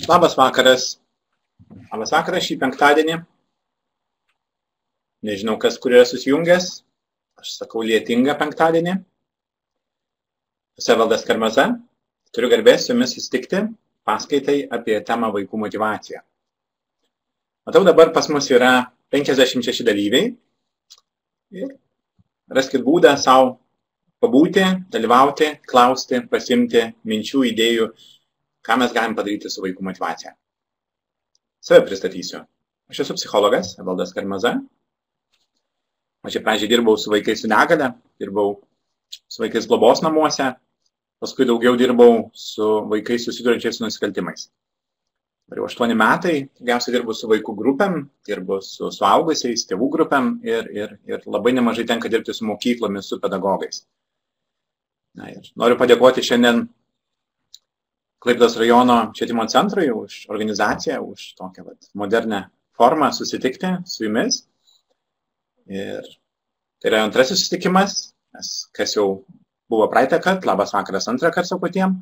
Labas vakaras. Labas vakaras šį penktadienį. Nežinau, kas kur yra susijungęs. Aš sakau lietingą penktadienį. Esu Evaldas Karmaza. Turiu garbės su jumis susitikti paskaitai apie temą vaikų motyvaciją. Matau, dabar pas mus yra 56 dalyviai. Ir raskit būdą savo pabūti, dalyvauti, klausti, pasimti minčių, idėjų, ką mes galim padaryti su vaikų motyvacija. Save pristatysiu. Aš esu psichologas, Evaldas Karmaza. Aš pradžiai dirbau su vaikais su negale, dirbau su vaikais globos namuose, paskui daugiau dirbau su vaikais susiduriančiais su nusikaltimais. Jau 8 metai, daugiausiai dirbu su vaikų grupėm, dirbu su suaugusiais, tėvų grupėm ir labai nemažai tenka dirbti su mokyklomis, su pedagogais. Noriu padėkoti šiandien Klaipėdos rajono švietimo centrui už organizaciją, už tokią modernę formą susitikti su jumis. Ir tai yra antrasis susitikimas, kas jau buvo praeitą kartą, labas vakaras antrą kartą savo patiem,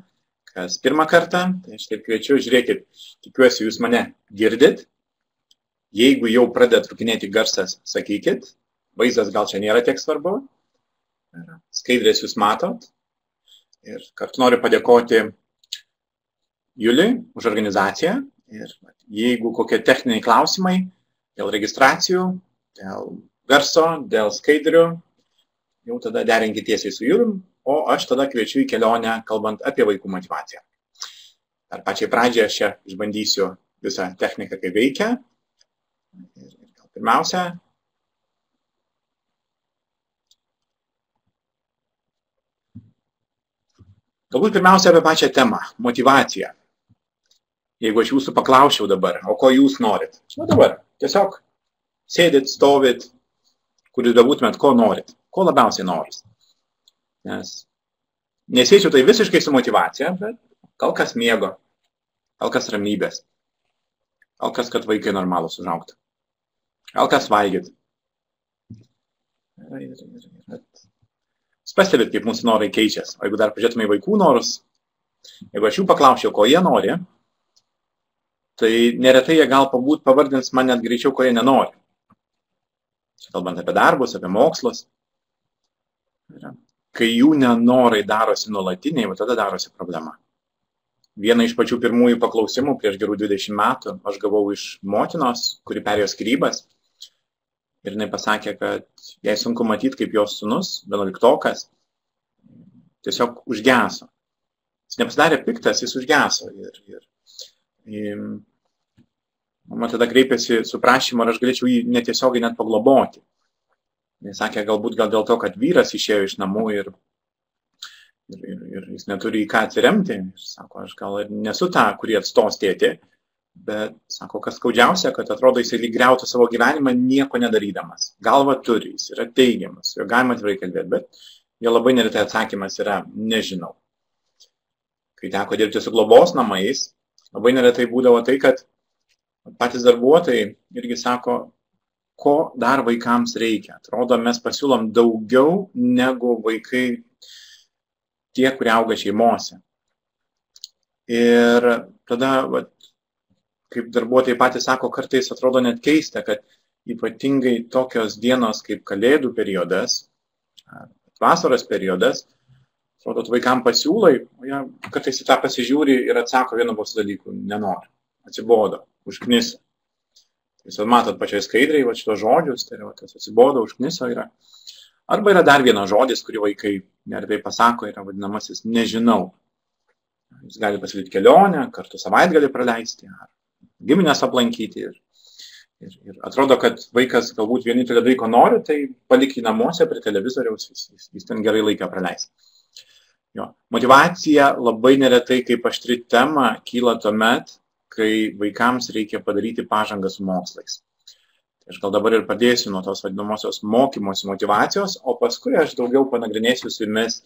kas pirmą kartą, tai aš taip kviečiu, žiūrėkit, tikiuosi jūs mane girdit, jeigu jau pradeda trukinėti garsas, sakykit, vaizdas gal čia nėra tiek svarbu, skaidrės jūs matot ir kartu noriu padėkoti Juliui už organizaciją ir jeigu kokie techniniai klausimai dėl registracijų, dėl garso, dėl skaidrių, jau tada derinkit tiesiai su Julium, o aš tada kviečiu į kelionę, kalbant apie vaikų motyvaciją. Dar pačiai pradžiai aš čia išbandysiu visą techniką, kaip veikia. Ir pirmiausia, galbūt pirmiausia apie pačią temą – motyvaciją. Jeigu aš jūsų paklausčiau dabar, o ko jūs norit? Nu dabar, tiesiog sėdit, stovit, kur jūs bebūtumėt, ko norit, ko labiausiai norit. Nes nesiečiau tai visiškai su motyvacija, bet gal kas miego, gal kas ramybės, gal kas, kad vaikai normalūs užaugtų, gal kas valgyt. Jūs pastebit, kaip mūsų norai keičiasi. O jeigu dar pažiūrėtume į vaikų norus, jeigu aš jų paklausčiau, ko jie nori, tai neretai jie gal pavardins man net greičiau, ko jie nenori. Kalbant apie darbus, apie mokslus. Kai jų nenorai darosi nuolatiniai, tada darosi problema. Vieną iš pačių pirmųjų paklausimų prieš gerų 20 metų aš gavau iš motinos, kuri perėjo skyrybas. Ir jinai pasakė, kad jai sunku matyti, kaip jos sūnus, 11-okas, tiesiog užgeso. Jis nepasidarė piktas, jis užgeso. Mama tada kreipėsi su prašymu, ar aš galėčiau jį netiesiogiai net pagloboti. Jis sakė, galbūt gal dėl to, kad vyras išėjo iš namų ir jis neturi į ką atsiremti. Sako, aš gal ir nesu tą, kurį atstos tėti, bet sako, kas skaudžiausia, kad atrodo jisai lyg griautų savo gyvenimą nieko nedarydamas. Galva turi, jis yra teigiamas, jo galima atvirai kalbėti, bet jo labai neretai atsakymas yra nežinau. Kai teko dirbti su globos namais, labai neretai būdavo tai, kad patys darbuotojai irgi sako, ko dar vaikams reikia. Atrodo, mes pasiūlom daugiau negu vaikai tie, kurie auga šeimose. Ir tada, kaip darbuotojai patys sako, kartais atrodo net keista, kad ypatingai tokios dienos kaip kalėdų periodas, vasaros periodas, atrodo, vaikams pasiūlai, jie kartais į tą pasižiūri ir atsako vienu bus dalykų, nenori, atsibodo, užkniso. Jūs matot pačioj skaidriai šitos žodžius, tai yra tas atsibodo, užkniso yra. Arba yra dar vienas žodis, kurį vaikai neretai pasako, yra vadinamasis nežinau. Jūs galite pasiūlyti kelionę, kartu savaitgalį praleisti, ar giminės aplankyti. Ir atrodo, kad vaikas galbūt vienintelio dalyko nori, tai palikti namuose prie televizoriaus, jis ten gerai laiką praleis. Motyvacija labai neretai kaip aštri tema kyla tuomet, kai vaikams reikia padaryti pažangą su mokslais. Aš gal dabar ir padėsiu nuo tos vadinamosios mokymosi motyvacijos, o paskui aš daugiau panagrinėsiu su jumis,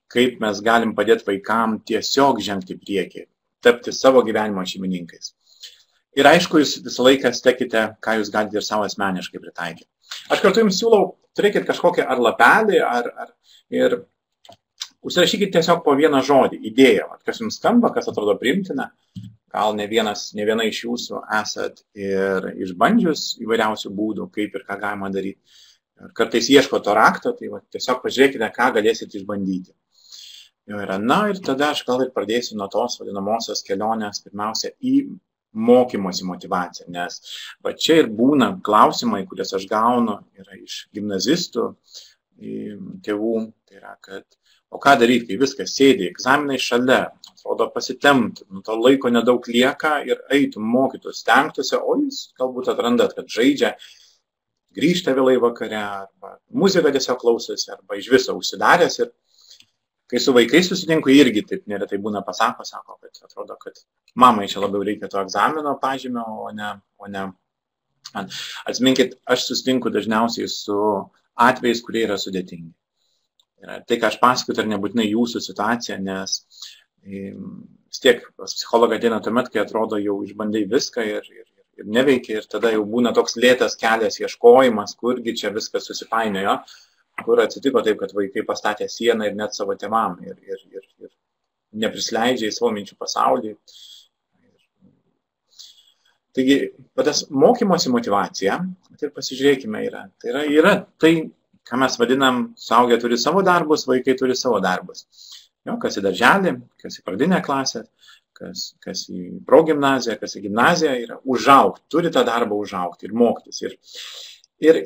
kaip mes galim padėti vaikams tiesiog žengti priekį, tapti savo gyvenimo šeimininkais. Ir aišku, jūs visą laiką stekite, ką jūs galite ir savo asmeniškai pritaikyti. Aš kartu jums siūlau, turėkit kažkokią ar lapelį, ir užsirašykit tiesiog po vieną žodį, idėją, kas jums skamba, kas atrodo priimtina. gal ne viena iš jūsų esat ir išbandžius įvairiausių būdų, kaip ir ką galima daryti. Ir kartais ieško to rakto, tai tiesiog pažiūrėkite, ką galėsit išbandyti. Na ir tada aš gal ir pradėsiu nuo tos vadinamosios kelionės pirmiausia į mokymosi motivaciją, nes čia ir būna klausimai, kurias aš gaunu yra iš gimnazistų, tėvų, tai yra, kad o ką daryti, kai viskas sėdi, egzaminai šalia, atrodo pasitemti, to laiko nedaug lieka ir eitų mokytus, stengtųsi, o jūs galbūt atrandat, kad žaidžia, grįžta vėlai vakare, arba muziką tiesiog klausosi, arba iš viso užsidaręs. Ir kai su vaikais susitinku, irgi taip neretai būna sako, kad atrodo, kad mamai čia labiau reikia to egzamino pažymio, o ne. Atsiminkit, aš susitinku dažniausiai su atvejais, kurie yra sudėtingi. Tai, ką aš pasakoju, tai nebūtinai jūsų situacija, nes vis tiek psichologai ateina tuomet, kai atrodo jau išbandai viską ir neveikia, ir tada jau būna toks lėtas kelias ieškojimas, kurgi čia viskas susipainiojo, kur atsitiko taip, kad vaikai pastatė sieną ir net savo tėvam ir neprisleidžia į savo minčių pasaulį. Taigi, tas mokymosi motyvacija, tai pasižiūrėkime, yra tai, ką mes vadinam, suaugę turi savo darbus, vaikai turi savo darbus. Kas į darželį, kas į pradinę klasę, kas į progimnaziją, kas į gimnaziją, yra užaugti, turi tą darbą užaugti ir mokytis. Ir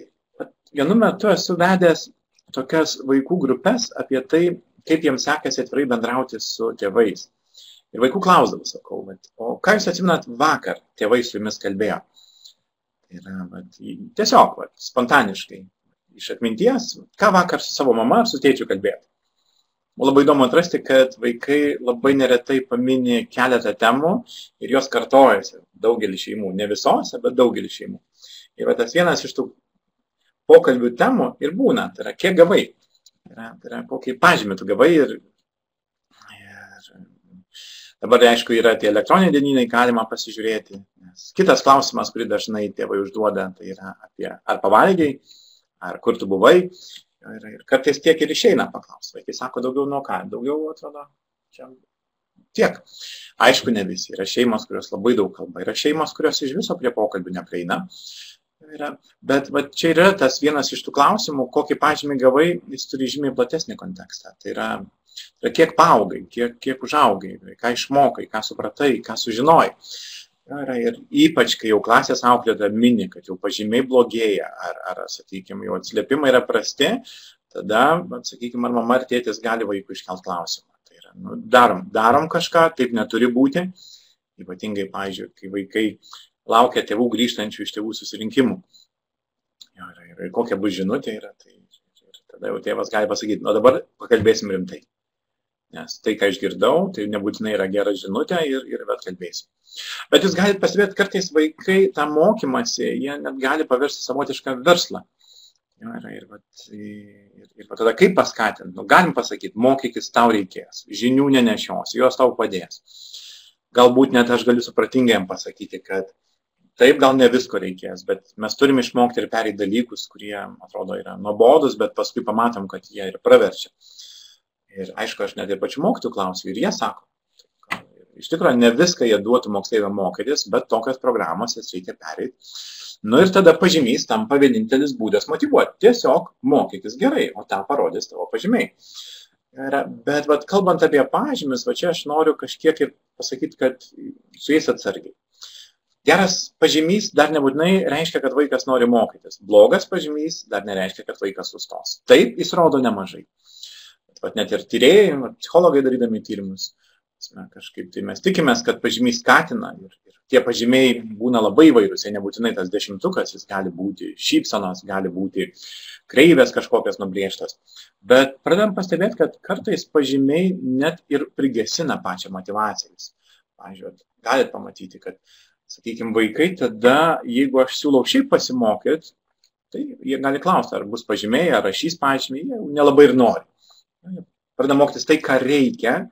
vienu metu esu vedęs tokias vaikų grupės apie tai, kaip jiems sekasi atvirai bendrauti su tėvais. Ir vaikų klausdavau, sakau, o ką jūs atsimenat vakar tėvai su jumis kalbėjo? Tiesiog, spontaniškai, iš atminties, ką vakar su savo mama ar su tėčiu kalbėjote. Labai įdomu atrasti, kad vaikai labai neretai pamini keletą temų ir jos kartojasi daugelį šeimų, ne visose, bet daugelį šeimų. Ir tas vienas iš tų pokalbių temų ir būna, tai yra, kiek gavai, tai yra, kokį pažymį tu gavai ir dabar, aišku, yra tie elektroniniai dienynai, galima pasižiūrėti. Kitas klausimas, kurį dažnai tėvai užduoda, tai yra apie ar pavalgiai, ar kur tu buvai. Ir kartais tiek ir išeina paklausti. Vaikai sako, daugiau nuo ką? Daugiau, atrodo, čia tiek. Aišku, ne visi. Yra šeimos, kurios labai daug kalba. Yra šeimos, kurios iš viso prie pokalbių neprieina. Bet čia yra tas vienas iš tų klausimų, kokį pažymį gavai, jis turi žymiai platesnį kontekstą. Tai yra kiek paaugai, kiek užaugai, ką išmokai, ką supratai, ką sužinojai. Ir ypač, kai jau klasės auklėtoja mini, kad jau pažymiai blogėja, ar sakykime, jau atsiliepimai yra prasti, tada, sakykime, ar mama ar tėtis gali vaikui iškelt klausimą. Tai yra, darom kažką, taip neturi būti. Ypatingai, pavyzdžiui, kai vaikai laukia tėvų grįžtančių iš tėvų susirinkimų. Ir kokia bus žinutė yra, tai tada jau tėvas gali pasakyti, dabar pakalbėsim rimtai. Nes tai, ką išgirdau, tai nebūtinai yra gera žinutė ir atkalbėsim. Bet jūs galite pastebėti, kartais vaikai tą mokymąsi, jie net gali paversti savotišką verslą. Ir tada kaip paskatinti? Galim pasakyti, mokykis tau reikės, žinių nenešios, jos tau padės. Galbūt net aš galiu supratingai jam pasakyti, kad taip, gal ne visko reikės, bet mes turime išmokti ir pereiti dalykus, kurie, atrodo, yra nuobodus, bet paskui pamatom, kad jie ir praverčia. Ir aišku, aš net ir pačių mokytojų klausiu, ir jie sako, iš tikrųjų, ne viską jie duotų moksleiviam mokytis, bet tokias programas jas reikia pereiti. Ir tada pažymys tampa vienintelis būdas motyvuoti. Tiesiog mokykis gerai, o tą parodys tavo pažymiai. Bet kalbant apie pažymius, čia aš noriu kažkiek ir pasakyti, kad su jais atsargiai. Geras pažymys dar nebūtinai reiškia, kad vaikas nori mokytis. Blogas pažymys dar nereiškia, kad vaikas sustos. Taip, jis rodo nemažai. Bet net ir tyrėjai, psichologai darydami tyrimus, kažkaip tai mes tikimės, kad pažymys skatina ir tie pažymiai būna labai įvairūs. Jie nebūtinai tas 10-tukas, jis gali būti šypsenos, gali būti kreivės kažkokios nubrėžtos. Bet pradedam pastebėti, kad kartais pažymiai net ir prigesina pačią motyvaciją. Pavyzdžiui, galite pamatyti, kad, sakykime, vaikai tada, jeigu aš siūlau šiaip pasimokyti, tai jie gali klausti, ar bus pažymiai, ar rašys pažymiai, jie nelabai ir nori. Pradeda mokytis tai, ką reikia,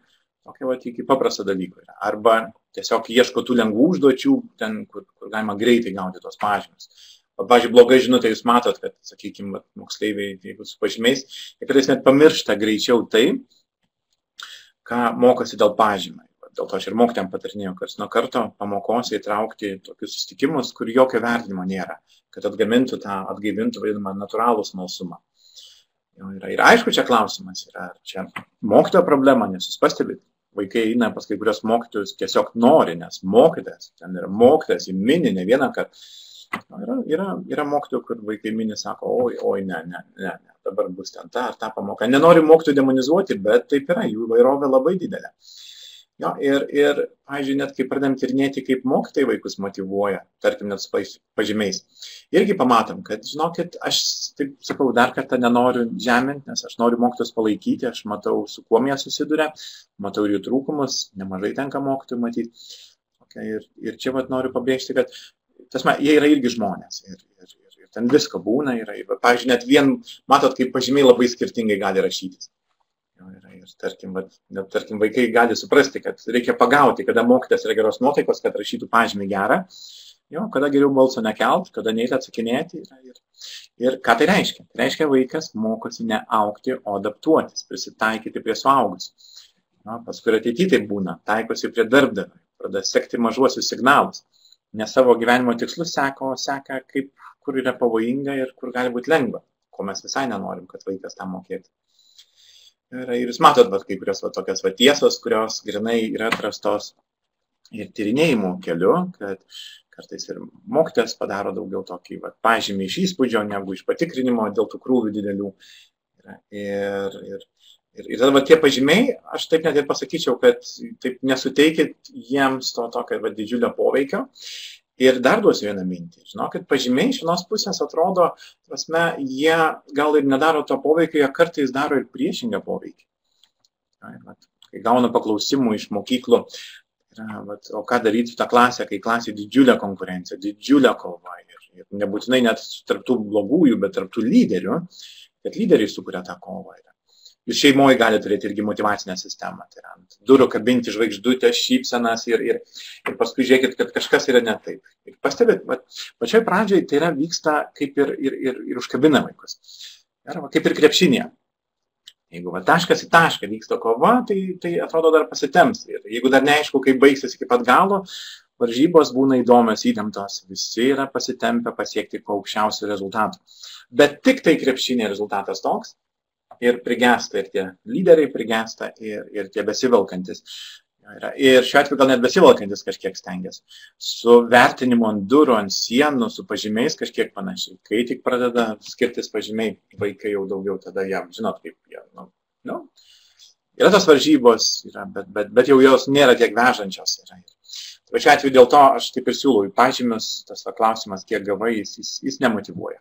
tokia iki paprasto dalyko yra. Arba tiesiog ieško tų lengvų užduočių, ten, kur galima greitai gauti tos pažymius. Pavyzdžiui, blogai žinutė, jūs matot, kad, sakykime, moksleiviai, jeigu su pažymiais, jie kartais net pamiršta greičiau tai, ką mokosi dėl pažymai. dėl to aš ir mokytojams patarinėjau, kad nuo karto pamokose įtraukti tokius susitikimus, kur jokio vertinimo nėra, kad atgaivintų vadinamą natūralų smalsumą. Ir aišku, čia klausimas yra, čia mokytojo problema, nes jūs pastebite, vaikai eina pas kai kurios mokytojus tiesiog nori, nes mokytas, ten yra mokytas, į mini ne vieną kartą. Yra mokytojų, kur vaikai mini sako, oi, ne, dabar bus ten ta ar ta pamoka. Nenoriu mokytojų demonizuoti, bet taip yra, jų įvairovė labai didelė. Ir pavyzdžiui, net kai pradedam tyrinėti, kaip mokytojai vaikus motyvuoja, tarkim, net su pažymiais, irgi pamatom, kad, žinokit, aš taip sakau, dar kartą nenoriu žeminti, nes aš noriu mokytojus palaikyti, aš matau, su kuo jie susiduria, matau ir jų trūkumus, nemažai tenka mokytojų matyti. Ir čia noriu pabrėžti, kad jie yra irgi žmonės ir ten visko būna. Pavyzdžiui, net matot, kaip pažymiai labai skirtingai gali rašytis. Ir tarkim, vaikai gali suprasti, kad reikia pagauti, kada mokytas yra geros nuotaikos, kad rašytų pažymį gerą, kada geriau balso nekelt, kada neįt atsakinėti. Ir ką tai reiškia? Tai reiškia, vaikas mokosi ne augti, o adaptuotis, prisitaikyti prie suaugusių. Paskui ateityje tai būna, taikosi prie darbdavio, pradeda sekti mažuosius signalus, nes savo gyvenimo tikslus seka, kur yra pavojinga ir kur gali būti lengva, ko mes visai nenorim, kad vaikas tą mokėtų. Ir jūs matot, kai kurios tokios tiesos, kurios grinai yra atrastos ir tyrinėjimų keliu, kad kartais ir mokytojas padaro daugiau tokį pažymį iš įspūdžio, negu iš patikrinimo dėl tų krūvių didelių. Ir tada tie pažymiai, aš taip net ir pasakyčiau, kad taip nesuteikit jiems to tokio didžiulio poveikio. Ir dar duosiu vieną mintį. Žinokit, pažymiai iš vienos pusės atrodo, jie gal ir nedaro to poveikio, jie kartais daro ir priešingą poveikį. Kai gauna paklausimų iš mokyklų, o ką daryti tą klasę, kai klasė didžiulė konkurencija, didžiulė kova. Ir nebūtinai net tarptų blogųjų, bet tarptų lyderių, kad lyderiai sukuria tą kovą. Jūs šeimoje galite turėti irgi motyvacinę sistemą. Tai yra ant durų kabinti žvaigždutės, šypsenas ir paskui žiūrėkit, kad kažkas yra ne taip. Ir pastebėt, pačioj pradžioj tai yra vyksta kaip ir užkabina vaikus. Kaip ir krepšinėje. Jeigu taškas į tašką vyksta kova, tai atrodo dar pasitemps. Ir jeigu dar neaišku, kaip baigsis iki pat galo, varžybos būna įdomios, įtemptos. Visi yra pasitempę pasiekti kuo aukščiausių rezultatų. Bet tik tai krepšinėje rezultatas toks. Ir prigesta, ir tie lyderiai prigesta, ir tie besivelkantis. Ir šiuo atveju gal net besivelkantis kažkiek stengiasi. Su vertinimu ant durų, ant sienų, su pažymiais kažkiek panašiai. Kai tik pradeda skirtis pažymiai, vaikai jau daugiau tada jam, žinot, kaip jie, yra tos varžybos, bet jau jos nėra tiek vežančios. Šiuo atveju dėl to aš taip ir siūlau į pažymius, tas klausimas, kiek gavai, jis nemotyvuoja.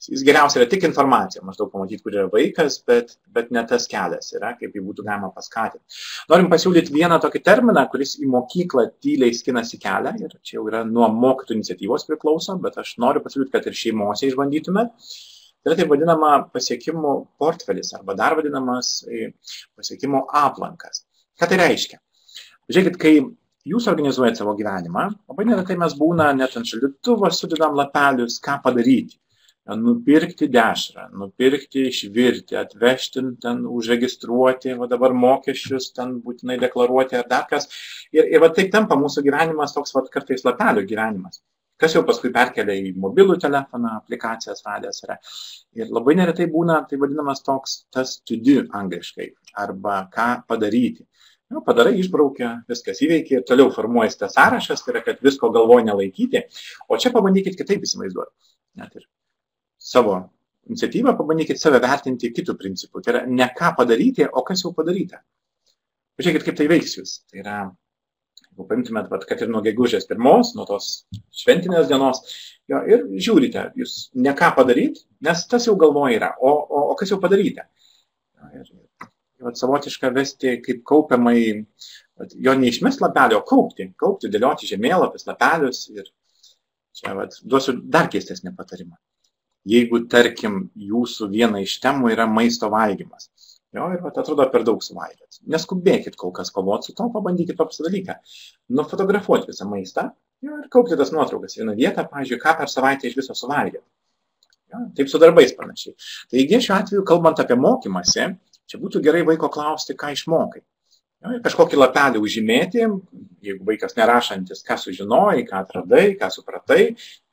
Jis geriausia yra tik informacija, maždaug pamatyti, kur yra vaikas, bet ne tas kelias yra, kaip jį būtų galima paskatinti. Norim pasiūlyti vieną tokį terminą, kuris į mokyklą tyliai skinasi kelią, ir čia jau yra nuo mokytojų iniciatyvos priklauso, bet aš noriu pasiūlyti, kad ir šeimose išbandytume. Tai yra taip vadinama pasiekimų portfelis, arba dar vadinamas pasiekimų aplankas. Ką tai reiškia? Žiūrėkit, kai jūs organizuojate savo gyvenimą, labai neretai mes būna net ant šaldytuvo sudedam lapelius, ką padaryti. Nupirkti dešrą, nupirkti, išvirti, atvežti, ten užregistruoti, dabar mokesčius, ten būtinai deklaruoti ar dar kas. Ir taip tampa mūsų gyvenimas toks kartais lapelių gyvenimas. Kas jau paskui perkelia į mobilų telefoną, aplikacijas radęs yra. Ir labai neretai būna, tai vadinamas toks tas to do angliškai, arba ką padaryti. Padarai, išbraukia, viskas įveikia ir toliau formuojasi tas sąrašas, tai yra, kad visko galvoje nelaikyti. O čia pabandykit kitaip įsivaizduoti. Net ir savo iniciatyvą pabandykit save vertinti kitų principų. Tai yra ne ką padaryti, o kas jau padaryta. Pažiūrėkit, kaip tai veiks jūs. Tai yra, jeigu paimtumėt, kad ir nuo gegužės 1, nuo tos šventinės dienos, ir žiūrite, jūs ne ką padaryti, nes tas jau galvoje yra, o kas jau padaryta. Ir savotišką vesti kaip kaupiamai, jo neišmest lapelio, o kaupti, dėlioti žemėlapius, lapelius. Ir čia duosiu dar keistesnį patarimą. Jeigu, tarkim, jūsų viena iš temų yra maisto valgymas. Ir atrodo per daug suvalgėt. Neskubėkit kol kas kovoti su to, pabandykit paprastą dalyką. Nufotografuoti visą maistą ir kaupti tas nuotraukas. Vieną vietą, pavyzdžiui, ką per savaitę iš viso suvalgėt. Taip su darbais panašiai. Taigi, šiuo atveju, kalbant apie mokymąsi, čia būtų gerai vaiko klausti, ką išmokai. Kažkokį lapelį užžymėti, jeigu vaikas nerašantis, ką sužinojai, ką atradai, ką supratai,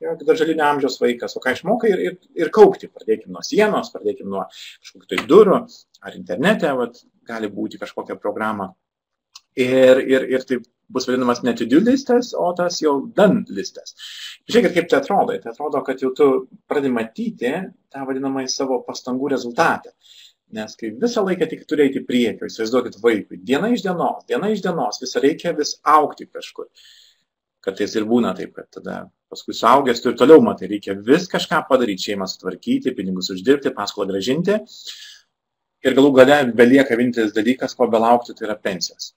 darželinio amžiaus vaikas, o ką išmokai ir kaupti. Pradėkim nuo sienos, pradėkim nuo kažkokių tai durų, ar internete, gali būti kažkokia programa. Ir tai bus vadinamas ne to-do listas, o tas jau done listas. Žiūrėkit, kaip tai atrodo. Tai atrodo, kad jau tu pradedi matyti tą vadinamą savo pastangų rezultatą. Nes kai visą laiką tik turi eiti priekio, įsivaizduokit vaikui, diena iš dienos, reikia vis augti kažkur. Kartais ir būna taip, kad tada paskui suaugęs tu ir toliau matai, reikia vis kažką padaryti, šeimą sutvarkyti, pinigus uždirbti, paskolą grąžinti. Ir galų gale belieka vienintelis dalykas, ko belaukti, tai yra pensijos.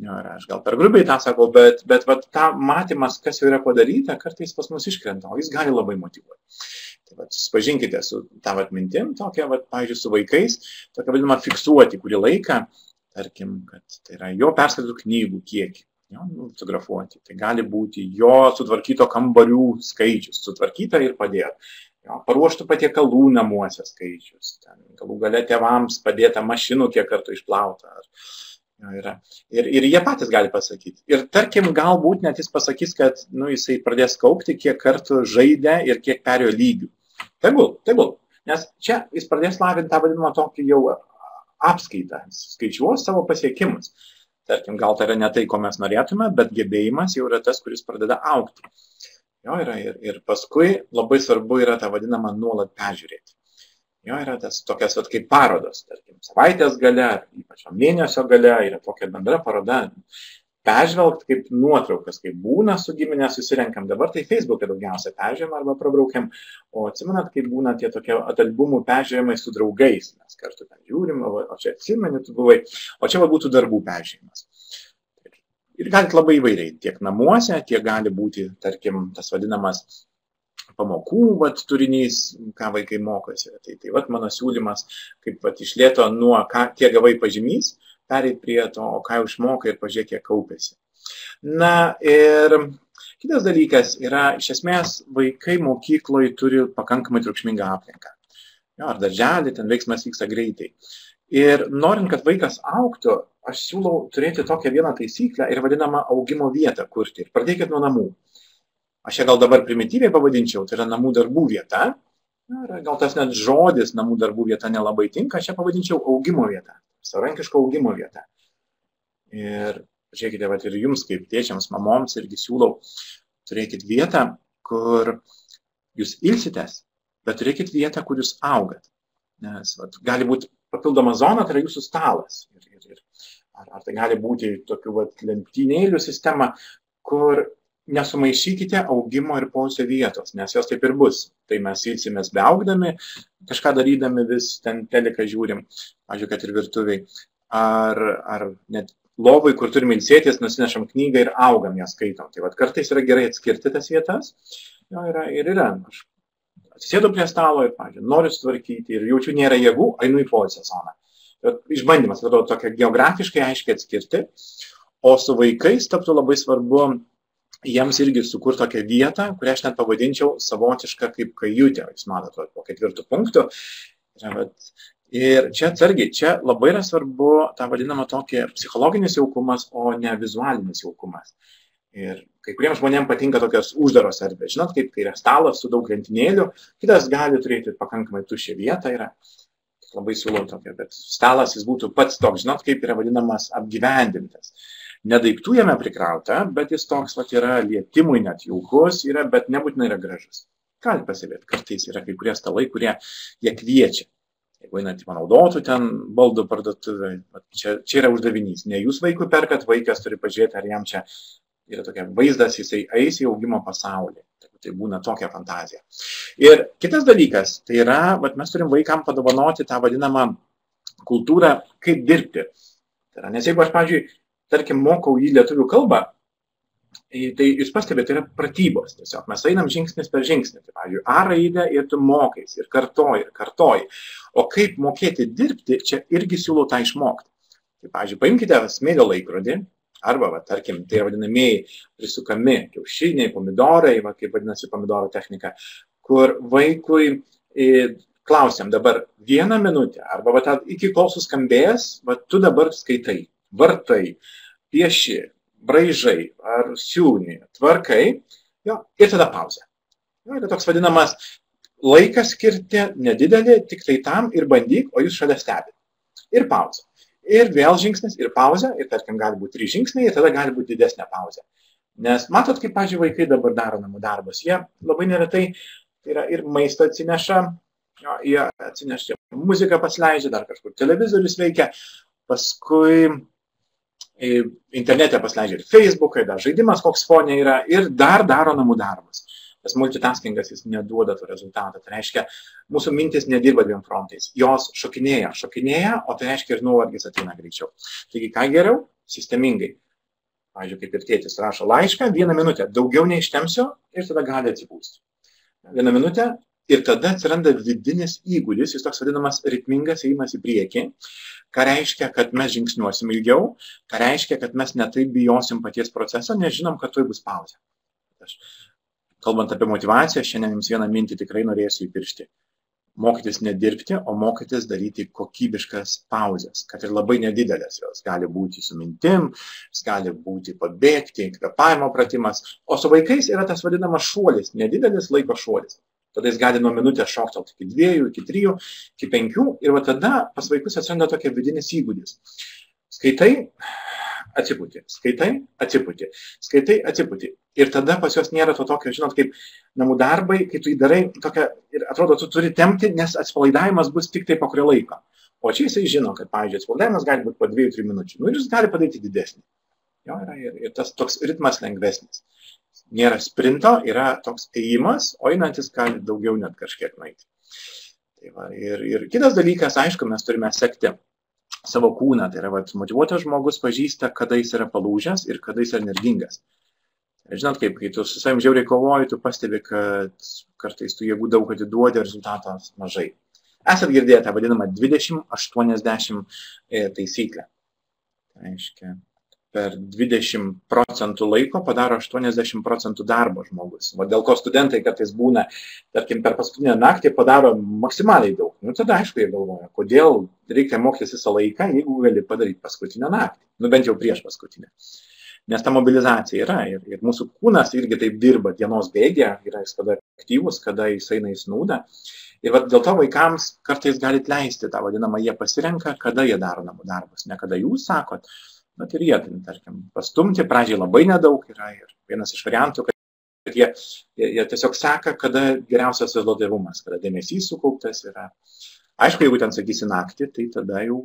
Aš gal per grubiai tą sakau, bet tą matymas, kas jau yra padaryta, kartais pas mus iškrenta, o jis gali labai motyvuoti. Susipažinkite su tą mintim, tokia, pavyzdžiui, su vaikais, tokia vadinama fiksuoti kurį laiką, tarkim, kad tai yra jo perskaitytų knygų kiekį, fotografuoti. Tai gali būti jo sutvarkyto kambarių skaičius, sutvarkyta ir padėta. Paruoštų patiekalų namuose skaičius, galų gale tėvams padėta mašinų kiek kartų išplauta. Ir jie patys gali pasakyti. Ir tarkim, galbūt net jis pasakys, kad jisai pradės kaupti, kiek kartų žaidė ir kiek perėjo lygių. Tegul. Nes čia jis pradės lavinti tą vadinamą tokį jau apskaitą, skaičiuos savo pasiekimus. Tarkim, gal tai yra ne tai, ko mes norėtume, bet gebėjimas jau yra tas, kuris pradeda augti. Ir paskui labai svarbu yra tą vadinamą nuolat peržiūrėti. Yra tas tokias kaip parodos, tarkim, savaitės gale, ypač mėnesio gale, yra tokia bendra paroda. Peržvelgti kaip nuotraukas, kaip būna su giminė susirenkam. Dabar tai Facebook'e daugiausia peržiūrėm arba prabraukiam. O atsimenat, kaip būna tie tokie albumų peržiūrimai su draugais. Mes kartu ten žiūrim, o čia atsimeni, tu buvai. O čia būtų darbų peržiūrimas. Ir galite labai įvairiai. Tiek namuose, tiek gali būti, tarkim, tas vadinamas pamokų turinys, ką vaikai mokosi. Tai mano siūlymas, kaip iš lėto nuo kiek gavai pažymys, pereit prie to, ką jau išmokai ir pažiūrėk, kiek kaupėsi. Na ir kitas dalykas yra, iš esmės, vaikai mokykloje turi pakankamai triukšmingą aplinką. Ar darželį, ten veiksmas vyksta greitai. Ir norint, kad vaikas augtų, aš siūlau turėti tokią vieną taisyklę ir vadinamą augimo vietą kurti. Ir pradėkit nuo namų. Aš ją gal dabar primityviai pavadinčiau, tai yra namų darbų vieta. Gal tas net žodis namų darbų vieta nelabai tinka, aš ją pavadinčiau augimo vieta, savarankiško augimo vieta. Ir žiūrėkite, ir jums kaip tėčiams, mamoms irgi siūlau, turėkit vietą, kur jūs ilsitės, bet turėkit vietą, kur jūs augat. Nes gali būti papildoma zona, tai yra jūsų stalas. Ar tai gali būti tokių lentynėlių sistema, kur nesumaišykite augimo ir poilsio vietos, nes jos taip ir bus. Tai mes ilsimės beaugdami, kažką darydami vis ten teliką žiūrim, pavyzdžiui, kad ir virtuviai. Ar net lovai, kur turim ilsėtis, nusinešam knygą ir augam ją skaitom. Tai kartais yra gerai atskirti tas vietas. Yra. Aš atsisėdu prie stalo ir, pavyzdžiui, noriu sutvarkyti ir jaučiu nėra jėgų, einu į poilsio zoną. Išbandymas, atrodo, tokia geografiškai aiškiai atskirti. O su vaikais taptų labai svarbu jiems irgi sukurti tokią vietą, kurią aš net pavadinčiau savotišką kaip kajutę. Jūs matote, po 4 punktų. Ir čia atsargiai, čia labai yra svarbu tą vadinamą tokį psichologinis jaukumas, o ne vizualinis jaukumas. Ir kai kuriems žmonėms patinka tokios uždaros erdvės. Žinot, kaip kai yra stalas su daug lentynėlių, kitas gali turėti pakankamai tuščią vietą. Labai siūlau tokią, bet stalas jis būtų pats toks, žinot, kaip yra vadinamas apgyvendintas. Ne daiktų jame prikrauta, bet jis toks yra lietimui net jaukus, bet nebūtinai yra gražus. Gali pasibėti, kartais yra kai kurie stalai, kurie jie kviečia. Jeigu einat į panaudotų ten baldų parduotuvę, čia yra uždavinys. Ne jūs vaikui perkat, vaikas turi pažiūrėti, ar jam čia yra tokia vaizdas, jisai eis į augimo pasaulį. Tai būna tokia fantazija. Ir kitas dalykas, tai yra, mes turim vaikam padovanoti tą vadinamą kultūrą, kaip dirbti. Nes jeigu aš, pavyzdžiui, tarkim, mokau jį lietuvių kalbą, tai jūs pastebėte, tai yra pratybos. Tiesiog mes einam žingsnis per žingsnį. Tai, pavyzdžiui, A raidę ir tu mokais, ir kartoji. O kaip mokėti dirbti, čia irgi siūlau tą išmokti. Tai, pavyzdžiui, paimkite smėlio laikrodį, arba, tarkim, tai yra vadinamieji prisukami kiaušiniai, pomidorai, kaip vadinasi pomidoro technika, kur vaikui klausiam dabar 1 minutę, arba iki kol suskambės, tu dabar skaitai. vartai, pieši, braižai ar siūni, tvarkai, jo, ir tada pauzė. Jo, yra toks vadinamas laikas skirti nedidelį, tik tai tam ir bandyk, o jūs šalia stebite. Ir pauzė. Ir vėl žingsnis, ir pauzė, ir tarkim gali būti 3 žingsniai, ir tada gali būti didesnė pauzė. Nes matot, kaip, pavyzdžiui, vaikai dabar daro namų darbus. Jie labai neretai yra ir maistą atsineša, jo, jie atsineša muziką pasileidžia, dar kažkur televizorius veikia, paskui internete pasileidžia ir Facebookai, dar žaidimas koks fonė yra ir dar daro namų darbus. Tas multitaskingas jis neduoda to rezultato. Tai reiškia, mūsų mintis nedirba 2 frontais. Jos šokinėja, o tai reiškia ir nuovargis ateina greičiau. Taigi, ką geriau? Sistemingai. Pavyzdžiui, kaip ir tėtis rašo laišką, 1 minutę, daugiau neištemsiu ir tada gali atsipūsti. 1 minutę ir tada atsiranda vidinis įgūdis, jis toks vadinamas ritmingas ėjimas į priekį, ką reiškia, kad mes žingsniuosim ilgiau, ką reiškia, kad mes netaip bijosim paties proceso, nes žinom, kad tuoj bus pauzė. Kalbant apie motivaciją, šiandien jums vieną mintį tikrai norėsiu įpiršti. Mokytis nedirbti, o mokytis daryti kokybiškas pauzes, kad ir labai nedidelės jos gali būti su mintim, gali būti pabėgti, kvėpavimo pratimas, o su vaikais yra tas vadinamas šuolis, nedidelis laiko šuolis. Tada jis gali nuo minutės šoktelt iki 2, iki 3, iki 5 ir va tada pas vaikus atsiranda tokia vidinis įgūdis. Skaitai, atsipūti, skaitai, atsipūti, skaitai, atsipūti. Ir tada pas juos nėra to tokio, žinot, kaip namų darbai, kai tu įdarai tokia ir atrodo, tu turi tempti, nes atsipalaidavimas bus tik tai po kurio laiko. O čia jisai žino, kad, pavyzdžiui, atsipalaidavimas gali būti po 2-3 minučių. Nu ir jis gali padaryti didesnį. Jo, ir tas toks ritmas lengvesnis. Nėra sprinto, yra toks ėjimas, o einantis gali daugiau net kažkiek nueiti. Tai va, ir kitas dalykas, aišku, mes turime sekti savo kūną. Tai yra, motyvuotas žmogus pažįsta, kada jis yra palūžęs ir kada jis yra energingas. Žinot, kaip, kai tu su savim žiauriai kovoji, tu pastebi, kad kartais tu jėgų daug atiduodi, rezultatas mažai. Esat girdėję tą vadinamą 20-80 taisyklę. Tai reiškia, per 20% laiko padaro 80% darbo žmogus. O dėl ko studentai kartais būna, tarkim, per paskutinę naktį padaro maksimaliai daug. Nu, tada aišku, jie galvoja, kodėl reikia mokytis visą laiką, jeigu gali padaryti paskutinę naktį. Nu, bent jau prieš paskutinę. Nes ta mobilizacija yra ir mūsų kūnas irgi taip dirba dienos bėgė, yra jis kada aktyvus, kada jis eina į snūdą. Ir dėl to vaikams kartais galite leisti tą vadinamą, jie pasirenka, kada jie daro namų darbus, ne kada jūs sakot, bet ir jie, tarkim, pastumti, pradžiai labai nedaug yra ir vienas iš variantų, kad jie tiesiog seka, kada geriausias rezultatyvumas, kada dėmesys sukauptas yra. Aišku, jeigu ten sakysi naktį, tai tada jau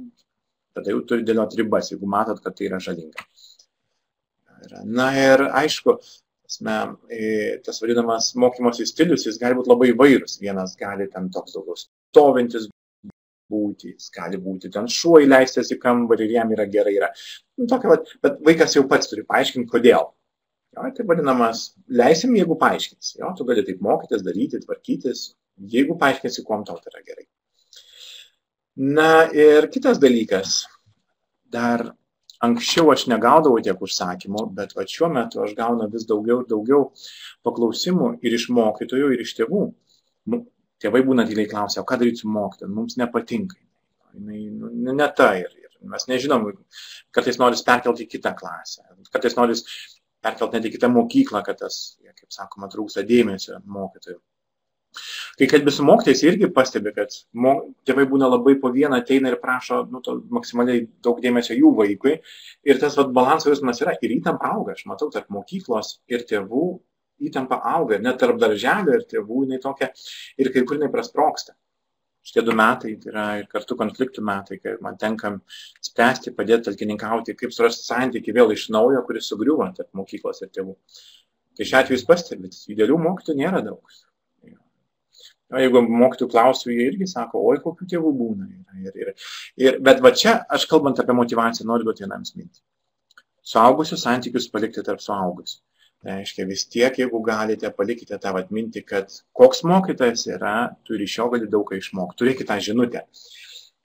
turi dėlioti ribas, jeigu matot, kad tai yra žalinga. Na ir aišku, tas vadinamas mokymosi stilius, jis gali būti labai įvairus. Vienas gali ten toks daugiau stovintis būti, jis gali būti ten šuo įleistas į kambarį ir jam yra gerai. Bet vaikas jau pats turi paaiškinti, kodėl. Jo, tai vadinamas, leisim, jeigu paaiškins. Jo, tu gali taip mokytis, daryti, tvarkytis, jeigu paaiškinsi, kuom tau tai yra gerai. Na ir kitas dalykas, dar anksčiau aš negaudavau tiek užsakymų, bet šiuo metu aš gaunu vis daugiau ir daugiau paklausimų ir iš mokytojų, ir iš tėvų. Tėvai būna tyliai klausia, o ką daryti su mokytoju, mums nepatinka. Ne ta ir mes nežinom, kartais noris perkelti į kitą klasę, kartais noris perkelti net į kitą mokyklą, kad tas, kaip sakoma, trūksta dėmesio mokytojų. Kai kalbi su mokytojais, irgi pastebi, kad tėvai būna labai po vieną ateina ir prašo maksimaliai daug dėmesio jų vaikui. Ir tas balanso jausmas yra ir įtampa auga. Aš matau, tarp mokyklos ir tėvų įtampa auga. Net tarp darželio ir tėvų jinai tokia ir kai kur jinai prasprogsta. Šitie 2 metai tai yra ir kartu konfliktų metai, kai man tenka spręsti, padėti, talkininkauti, kaip surasti santykį vėl iš naujo, kuris sugriūva tarp mokyklos ir tėvų. Tai šiuo atveju jūs pastebit, idealių mokytojų nėra daug. Jeigu mokytojų klausiu, jie irgi sako, oi, kokių tėvų būna. Bet čia, aš kalbant apie motivaciją, noriu duoti vienams mintį. Suaugusius santykius palikti tarp suaugusių. Tai reiškia, vis tiek, jeigu galite, palikite tą mintį, kad koks mokytojas yra, tu ir iš jo gali daug ką išmokti. Turėkite tą žinutę.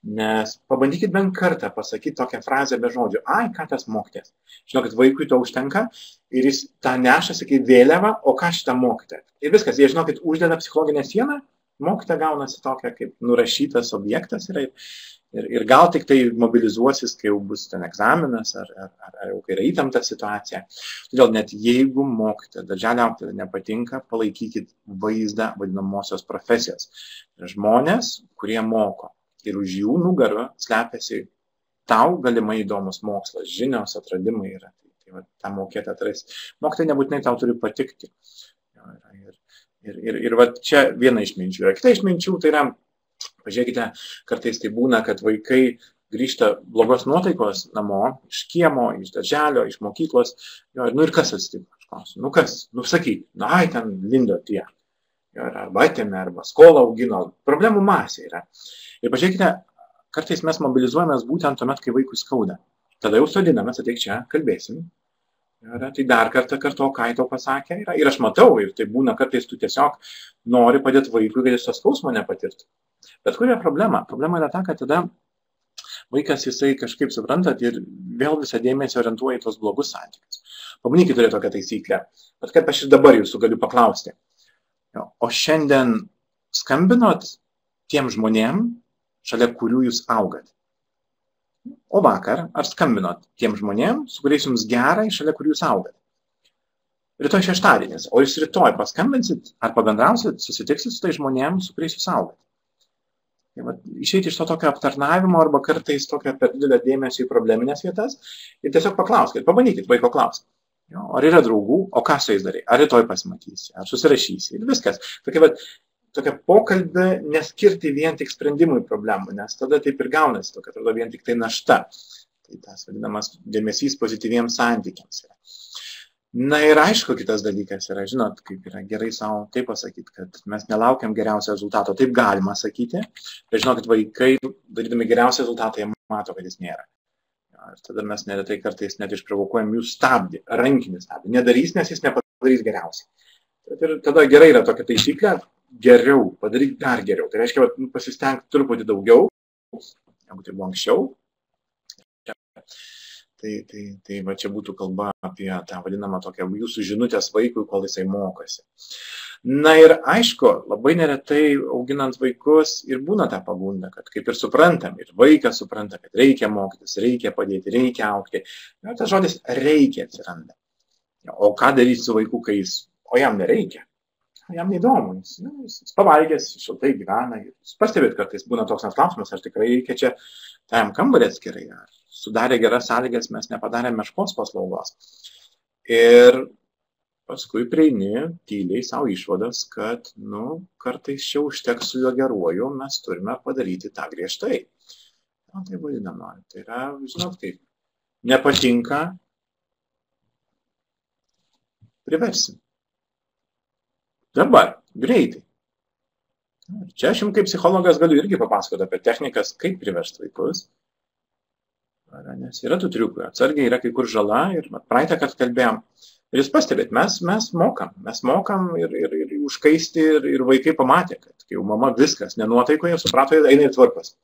Nes pabandykit bent kartą pasakyti tokią frazę be žodžių. Ai, ką tas mokytojas? Žinokit, vaikui to užtenka ir jis tą nešasi kaip vėliavą, o ką šitą mokytoją? Ir viskas, jie, žinokit, uždeda psichologinę sieną, mokytoja gaunasi tokia kaip nurašytas objektas yra Ir gal tik tai mobilizuosis, kai jau bus ten egzaminas, ar jau kai yra įtempta situacija. Todėl net jeigu mokyti, darželio auklėti nepatinka, palaikykit vaizdą vadinamosios profesijos. Žmonės, kurie moko ir už jų nugarą slepiasi tau galimai įdomus mokslas, žinios, atradimai yra. Tai tą mokėti atrasti. Mokytojai nebūtinai tau turi patikti. Ir va čia viena iš minčių. Ir kita iš minčių tai yra, pažiūrėkite, kartais tai būna, kad vaikai grįžta blogos nuotaikos namo, iš kiemo, iš darželio, iš mokyklos. Nu ir kas atsitiko? Aš klausiu, kas? Sakyk, ai ten lindo tie. Arba atėmė, arba skolą augino. Problemų masė yra. Ir pažiūrėkite, kartais mes mobilizuojamės būtent tuomet, kai vaikui skauda. Tada jau sodinamės, ateik čia, kalbėsim. Tai dar kartą kartu, ką tau pasakė. Ir aš matau, ir tai būna kartais tu tiesiog nori padėti vaikui, kad jis to skausmo nepatirtų. Bet kur yra problema? Problema yra ta, kad tada vaikas jisai kažkaip suprantat ir vėl visą dėmesį orientuoja į tos blogus santykius. Pabandykite turėti tokią taisyklę. Bet kaip aš ir dabar jūsų galiu paklausti. O šiandien skambinot tiem žmonėm, šalia kurių jūs augat? O vakar ar skambinot tiem žmonėm, su kuriais jums gerai, šalia kurių jūs augat? Rytoj šeštadienis, o jūs rytoj paskambinsit ar pabendrausit, susitiksit su tai žmonėm, su kuriais jūs augat? Išeiti iš to tokio aptarnavimo arba kartais tokio per didelio dėmesio į probleminės vietas ir tiesiog paklauskit, pabandykit vaiko klausti. Ar yra draugų, o ką su jais darai? Ar rytoj pasimatysi, ar susirašysi ir viskas. Tokia pokalbė neskirti vien tik sprendimui problemų, nes tada taip ir gaunasi, tokia atrodo vien tik tai našta. Tai tas vadinamas dėmesys pozityviems santykiams yra. Na ir aišku, kitas dalykas yra, žinot, kaip yra gerai savo taip pasakyti, kad mes nelaukiam geriausio rezultato. Taip galima sakyti, bet žinokit, vaikai, darydami geriausią rezultatą, jie mato, kad jis nėra. Ir tada mes neretai kartais net išprovokuojam jų stabdį, rankinį stabdį. Nedarys, nes jis nepadarys geriausiai. Ir tada gerai yra tokia taisyklė, geriau, padaryk dar geriau. Tai reiškia, pasistengti truputį daugiau, negu tai buvo anksčiau. Tai va čia būtų kalba apie tą vadinamą tokią jūsų žinutės vaikui, kol jisai mokosi. Na ir aišku, labai neretai auginant vaikus ir būna tą pagundą, kad kaip ir suprantam, ir vaikas supranta, kad reikia mokytis, reikia padėti, reikia augti. Ir tas žodis reikia atsiranda. O ką daryti su vaiku, kai o jam nereikia? Jam neįdomu, jis pavalgęs, šiltai gyvena. Jūs pastebėt, kartais būna toks klausimas, ar tikrai reikia čia tam kambarį atskirai, ar sudarė geras sąlygas, mes nepadarėme meškos paslaugos. Ir paskui prieini tyliai savo išvadas, kad, kartais čia užteks su juo geruoju, mes turime padaryti tą griežtai. Tai vadinama, tai yra, žinot kaip, nepatinka, priversim. Dabar, greitai. Čia aš jums kaip psichologas galiu irgi papasakoti apie technikas, kaip priversti vaikus. Nes yra tų triukų, atsargiai yra kai kur žala ir praeitą kartą kalbėjom. Ir jūs pastebėt, mes mokam ir užkaisti ir vaikai pamatė, kad kai jau mama viskas nenuotaikoje, suprato, eina ir tvarkos.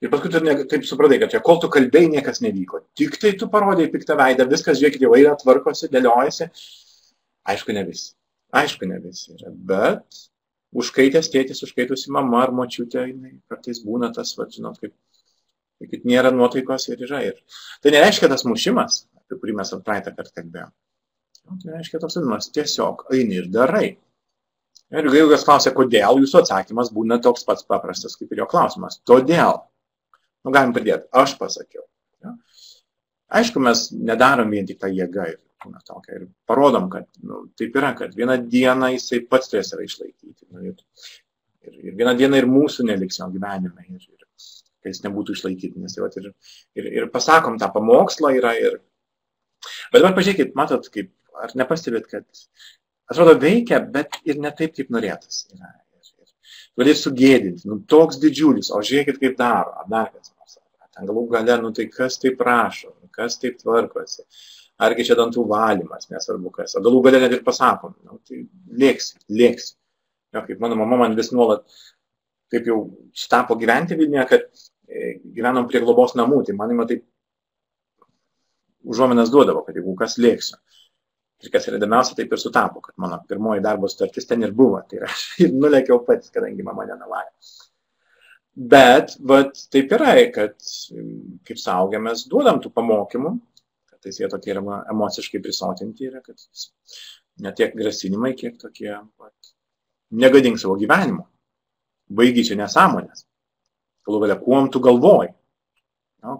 Ir paskui tu taip supratai, kad čia kol tu kalbėjai, niekas nevyko. Tik tai tu parodėjai piktą veidą, viskas, žiūrėkit, jau eina, tvarkosi, dėliojasi. Aišku, ne visi yra, bet užkaitęs tėtis, užkaitusi mama ar močiutė, kartais būna tas, žinot, kaip nėra nuotaikos ir yra. Ir tai nereiškia tas mušimas, apie kurį mes praeitą kartą kalbėjom. Tai reiškia toks vadinamas, tiesiog eini ir darai. Ir jeigu kas klausia, kodėl, jūsų atsakymas būna toks pats paprastas, kaip ir jo klausimas. Todėl. Galim pridėti, aš pasakiau. Aišku, mes nedarom vien tik tą jėgą ir parodom, kad taip yra, kad vieną dieną jisai pats turės save išlaikyti. Ir vieną dieną ir mūsų neliks jo gyvenime, kad jis nebūtų išlaikytinis. Ir pasakom tą pamokslą yra. Bet dabar pažiūrėkit, matot, ar nepastebėt, kad atrodo veikia, bet ir ne taip, kaip norėtas. Galės sugėdinti, toks didžiulis, o žiūrėkit, kaip daro, ar dar kas nors. Ten galų gale, tai kas taip prašo, kas taip tvarkosi. Argi čia dantų valymas, nesvarbu kas. O galų gale net ir pasakom, tai lėksi. Kaip mano mama man vis nuolat, kaip jau tapo gyventi Vilniuje, kad gyvenom prie globos namų, tai manima taip užuominas duodavo, kad jeigu kas lėksiu. Ir kas yra įdomiausia, taip ir sutapo, kad mano pirmoji darbo sutartis ten ir buvo. Tai aš ir nulėkiau pats, kadangi mama nenavarė. Bet taip yra, kad kaip suaugę mes duodam tų pamokymų, kad jie tokie yra emociškai prisotinti yra, kad ne tiek grasinimai, kiek tokie negadink savo gyvenimo, baigi čia nesąmonės, galų galia, kuom tu galvoji,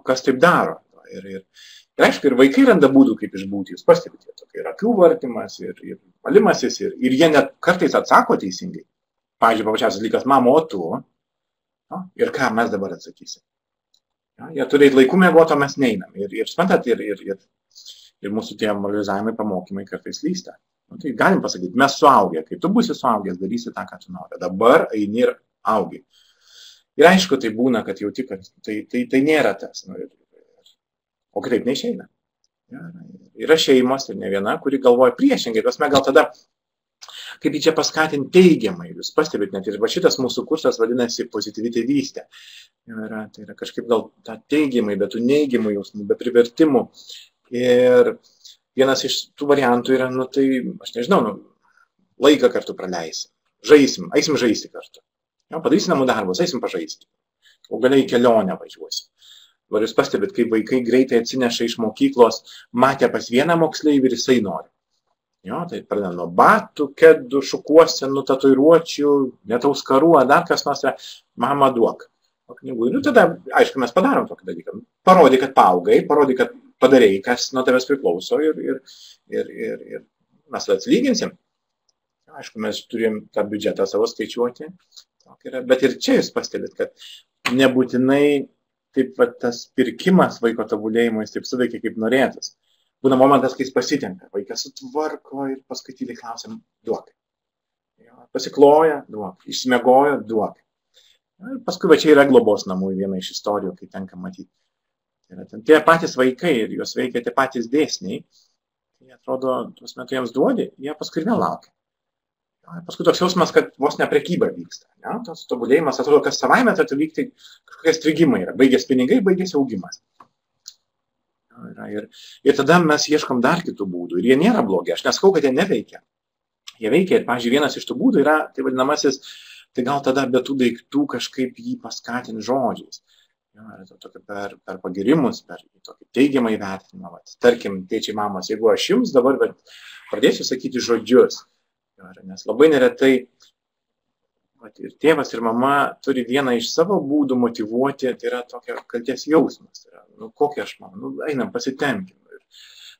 kas taip daro. Ir aišku, ir vaikai randa būdų, kaip išbūti, jūs pastebite, tokia ir akių vartimas, ir valimasis, ir jie net kartais atsako teisingai. Pavyzdžiui, paprasčiausias dalykas, mama, o tu, ir ką mes dabar atsakysim. Jie turi laiku mėgoti, o mes neinam. Ir suprantat, ir mūsų tie moralizavimai, pamokymai kartais lysta. Tai galim pasakyti, mes suaugę, kai tu būsi suaugęs, darysi tą, ką tu nori. Dabar eini ir augi. Ir aišku, tai būna, kad jauti, kad tai nėra tas. O kitaip neišeina. Yra šeimos ir ne viena, kuri galvoja priešingai. Tasme gal tada, kaip jį čia paskatinti teigiamai. Jūs pastebit, net ir šitas mūsų kursas vadinasi pozityvi tėvystė. Tai yra kažkaip gal tą teigiamai, bet tų neigiamų jausmų, be privertimų. Ir vienas iš tų variantų yra, tai aš nežinau, laiką kartu praleisim. Žaisim, eisim žaisti kartu. Padarysim namų darbus, eisim pažaisti. O galiai į kelionę važiuosim. Ar jūs pastebit, kaip vaikai greitai atsineša iš mokyklos, matė pas vieną moksleivį ir jisai nori. Tai pradeda nuo batų, kedų, šukuosenų, tatuiruočių, net auskarų, ar dar kas nors, mama duok. Knygų. Tada, aišku, mes padarom tokį dalyką. Parodai, kad paaugai, parodai, kad padarėjai, kas nuo tavęs priklauso ir mes atsilyginsim. Aišku, mes turim tą biudžetą savo skaičiuoti. Bet ir čia jūs pastebit, kad nebūtinai taip tas pirkimas vaiko tobulėjimo jis taip suveikia, kaip norėtas. Būna momentas, kai jis pasitenka, vaikas sutvarko ir paskui tyliai klausim, duok. Pasikloja, duok. Išsimiegojo, duok. Ir paskui va čia yra globos namų viena iš istorijų, kai tenka matyti. Tie patys vaikai ir juos veikia tie patys dėsniai. Jie atrodo, tuos metu jiems duodi, jie paskui ir vėl laukia. Paskui toks jausmas, kad vos ne prekyba vyksta. Tas tobulėjimas atrodo, kad savaime turėtų vykti kažkokie strigimai yra. Baigės pinigai, baigės augimas. Ir tada mes ieškom dar kitų būdų. Ir jie nėra blogi. Aš nesakau, kad jie neveikia. Jie veikia. Ir, pavyzdžiui, vienas iš tų būdų yra, tai vadinamasis, tai gal tada be tų daiktų kažkaip jį paskatinti žodžiais. Per pagirimus, per tokį teigiamą įvertinimą. Tarkim, tėčiai, mamos, jeigu aš jums dabar pradėsiu sakyti žodžius, nes labai neretai ir tėvas ir mama turi vieną iš savo būdų motyvuoti, tai yra tokia kaltės jausmas. Kokį aš manau, einam, pasitemkim ir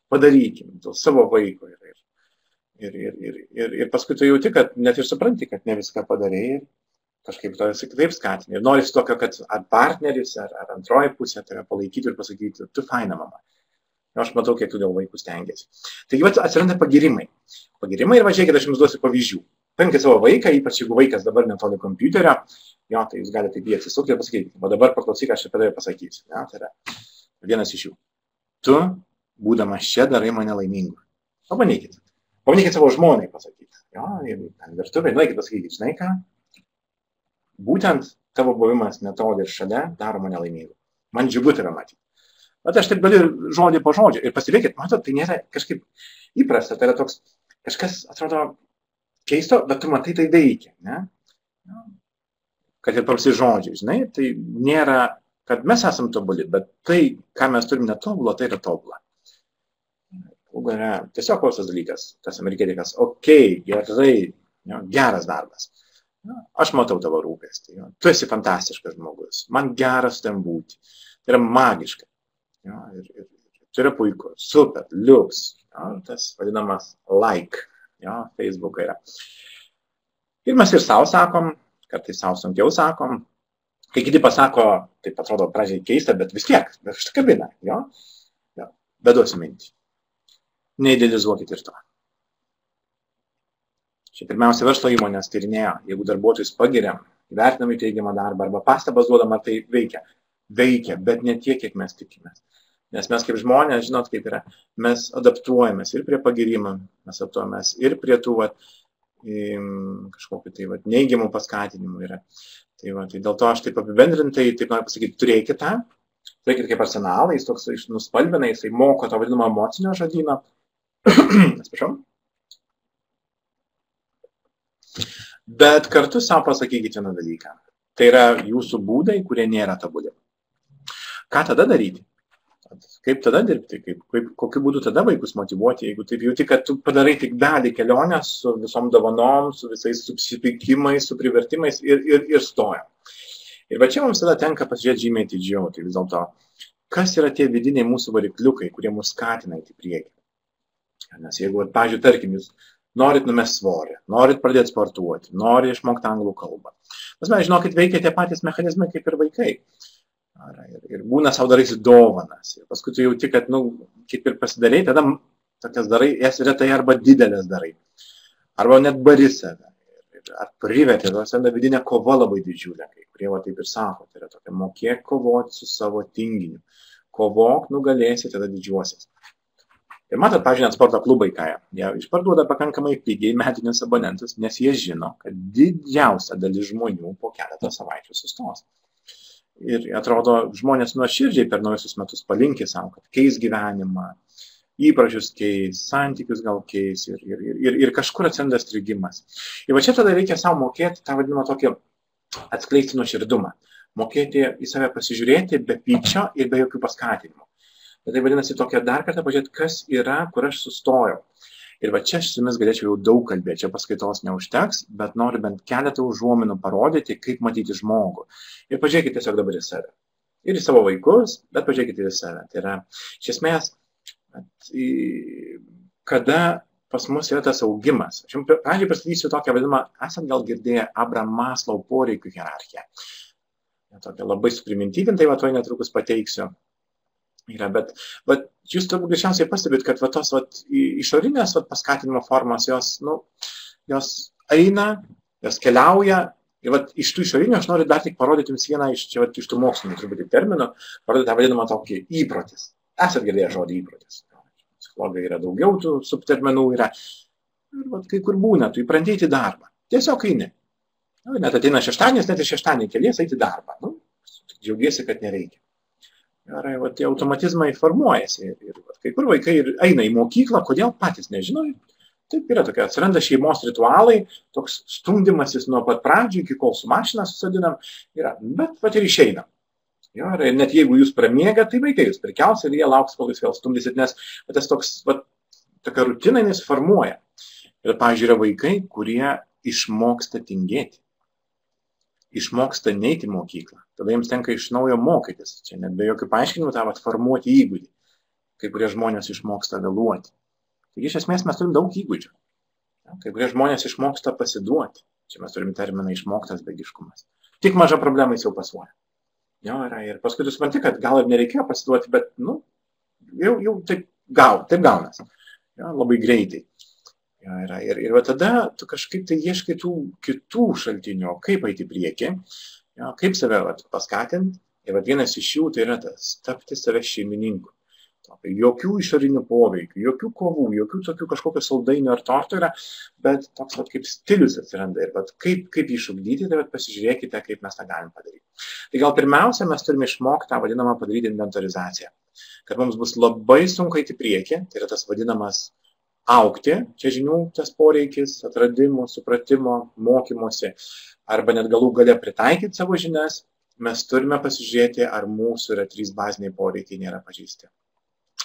padarykim dėl savo vaiko. Ir paskui tu jauti, kad net ir supranti, kad ne viską padarėjai ir kažkaip to esi kitaip skatinti. Ir norisi tokio, kad ar partneris, ar antroji pusė tave palaikytų ir pasakytų, tu faina mama. Aš matau, kiek tu dėl vaikų stengiasi. Taigi atsiranda pagirimai. Pagirimai ir važiuokit, aš jums duosiu pavyzdžių. Paimkite savo vaiką, ypač jeigu vaikas dabar netoli kompiuterio, tai jūs galite taip jį atsisukti ir pasakyti, o dabar paklausyk, aš apie tai pasakysiu. Tai yra vienas iš jų. Tu, būdamas čia, darai mane laimingu. Pabandykit. Pabandykit savo žmonai pasakyti. Jeigu ten virtuvėje, nueikit pasakyti, žinai ką? Būtent tavo buvimas netoli ir šalia daro mane laimingu. Man džiugu tave matyti. Bet aš taip galiu žodį po žodžio. Ir pastebėkit, matot, tai nėra kažkaip įprasta. Tai yra toks, kažkas atrodo keisto, bet tu matai, tai veikia. Ne? Kad ir prasi žodžiai, žinai, tai nėra, kad mes esam tobuli, bet tai, ką mes turim netobulo, tai yra tobula. Tiesiog klausas dalykas, tas amerikietikas, gerai, geras darbas. Aš matau tavo rūpestį. Tu esi fantastiškas žmogus. Man geras ten būti. Tai yra magiška. Tai yra puiku. Super, liuks. Tas vadinamas like. Facebook yra. Ir mes ir savo sakom, kartais savo sunkiau sakom. Kai kiti pasako, taip atrodo pradžiai keista, bet vis tiek, užtikabina. Beduosiu mintį. Neidealizuokit ir to. Čia pirmiausia verslo įmonės tyrinėjo, jeigu darbuotojus pagiriam, įvertinam į teigiamą darbą arba pastabas duodam, ar tai veikia. Veikia, bet ne tiek, kiek mes tikimės. Nes mes kaip žmonės, žinot, kaip yra, mes adaptuojamės ir prie pagirimų, mes adaptuojamės ir prie tų kažkokių tai neigiamų paskatinimų yra. Tai dėl to aš taip apibendrintai, taip noriu pasakyti, turėkite tą, turėkite kaip arsenalą, jis toks nuspalvina, jisai moko to vadinamo emocinio žodyno. Atsiprašau. Bet kartu savo pasakykite vieną dalyką. Tai yra jūsų būdai, kurie nėra tobuli. Ką tada daryti? Kaip tada dirbti? Kokiu būdu tada vaikus motyvuoti, jeigu taip jauti, kad tu padarai tik dalį kelionės su visom dovanom, su visais susipykimais, su privertimais ir stoja. Ir va čia mums tada tenka pasižiūrėti žymiai atidžiau. Tai vis dėlto, kas yra tie vidiniai mūsų varikliukai, kurie mus skatina į priekį? Nes jeigu, pavyzdžiui, tarkim, jūs norit numesti svorį, norit pradėti sportuoti, norit išmokti anglų kalbą. Mes, žinokit, veikia tie patys mechanizmai kaip ir vaikai. Ir būna savo daraisi dovanas. Ir paskui tu jauti, kad, kaip ir pasidarai, tada tokias darai, jas retai arba didelės darai. Arba net bari save. Ar privertė, tos yra vidinė kova labai didžiulė, kai kurie va taip ir sako. Tai yra tokia, mokėk kovoti su savo tinginiu. Kovok, nugalėsi, tada didžiuosies. Ir matot, pavyzdžiui, net sporto klubai, ką jie išparduoda pakankamai pigiai metinius abonentus, nes jie žino, kad didžiausia dalis žmonių po keletą savaičių sustos. Ir atrodo, žmonės nuoširdžiai per naujusius metus palinkė savo, kad keis gyvenimą, įpročius keis, santykius gal keis ir kažkur atsiranda strigimas. Ir va čia tada reikia savo mokėti tą vadinamą tokį atskleisti nuoširdumą. Mokėti į save pasižiūrėti be pykčio ir be jokių paskatinimų. Bet tai vadinasi tokia dar kartą pažiūrėti, kas yra, kur aš sustojau. Ir va čia aš su jumis galėčiau jau daug kalbėti, čia paskaitos neužteks, bet noriu bent keletą užuominų parodyti, kaip matyti žmogų. Ir pažiūrėkite tiesiog dabar į save. Ir į savo vaikus, bet pažiūrėkite ir į save. Tai yra, iš esmės, kada pas mus yra tas augimas. Aš jums pradžiai pasakysiu tokią vadinamą, esat gal girdėję Abraham Maslow poreikių hierarchiją. Tokia labai suprimityvintai, va to netrukus pateiksiu. Yra, bet jūs turbūt greičiausiai pastebėt, kad tos išorinės paskatinimo formos, jos eina, jos keliauja. Ir iš tų išorinių aš noriu dar tik parodyti jums vieną iš tų mokslinių truputį terminų, parodyti tą vadinamą tokį įprotis. Esat girdėję žodį įprotis. Psichologai yra daugiau tų subterminų yra. Ir kai kur būna, tu įprantėti darbą. Tiesiog eini. Net ateina šeštadienis, net ir šeštadienį kelies eiti darbą. Džiaugiesi, kad nereikia. Ir tie automatizmai formuojasi. Ir kai kur vaikai eina į mokyklą, kodėl patys nežino. Taip yra tokia, atsiranda šeimos ritualai, toks stumdymasis nuo pat pradžių, iki kol su mašina susadinam. Bet ir išeina. Ir net jeigu jūs pramiegat, tai vaikai jūs prikels ir jie lauks, kol jūs vėl stumdysit, nes tas tokia rutina nesiformuoja. Ir, pavyzdžiui, yra vaikai, kurie išmoksta tingėti. Išmoksta neiti į mokyklą. Tada jiems tenka iš naujo mokytis. Čia net be jokių paaiškinimų tą formuoti įgūdį. Kai kurie žmonės išmoksta vėluoti. Taigi, iš esmės, mes turim daug įgūdžių. Kai kurie žmonės išmoksta pasiduoti. Čia mes turim terminą išmoktas bėgiškumas. Tik maža problema jis jau pasuoja. Ir paskui tu supranti, kad gal ir nereikėjo pasiduoti, bet, jau taip gaunas. Labai greitai. Ir tada tu kažkaip tai ieškai tų kitų šaltinių, kaip eiti į priekį, kaip save paskatinti. Ir vienas iš jų tai yra tas, tapti save šeimininku. Jokių išorinių poveikių, jokių kovų, jokių tokių kažkokio saldainio ar torto yra, bet toks kaip stilius atsiranda. Ir kaip jį išugdyti, tai pasižiūrėkite, kaip mes tą galim padaryti. Tai gal pirmiausia, mes turime išmokti tą vadinamą padaryti inventorizaciją. Kad mums bus labai sunku eiti į priekį, tai yra tas vadinamas augti, čia žinių tas poreikis, atradimo, supratimo, mokymosi, arba net galų gale pritaikyti savo žinias, mes turime pasižiūrėti, ar mūsų yra 3 baziniai poreikiai nėra pažįsti.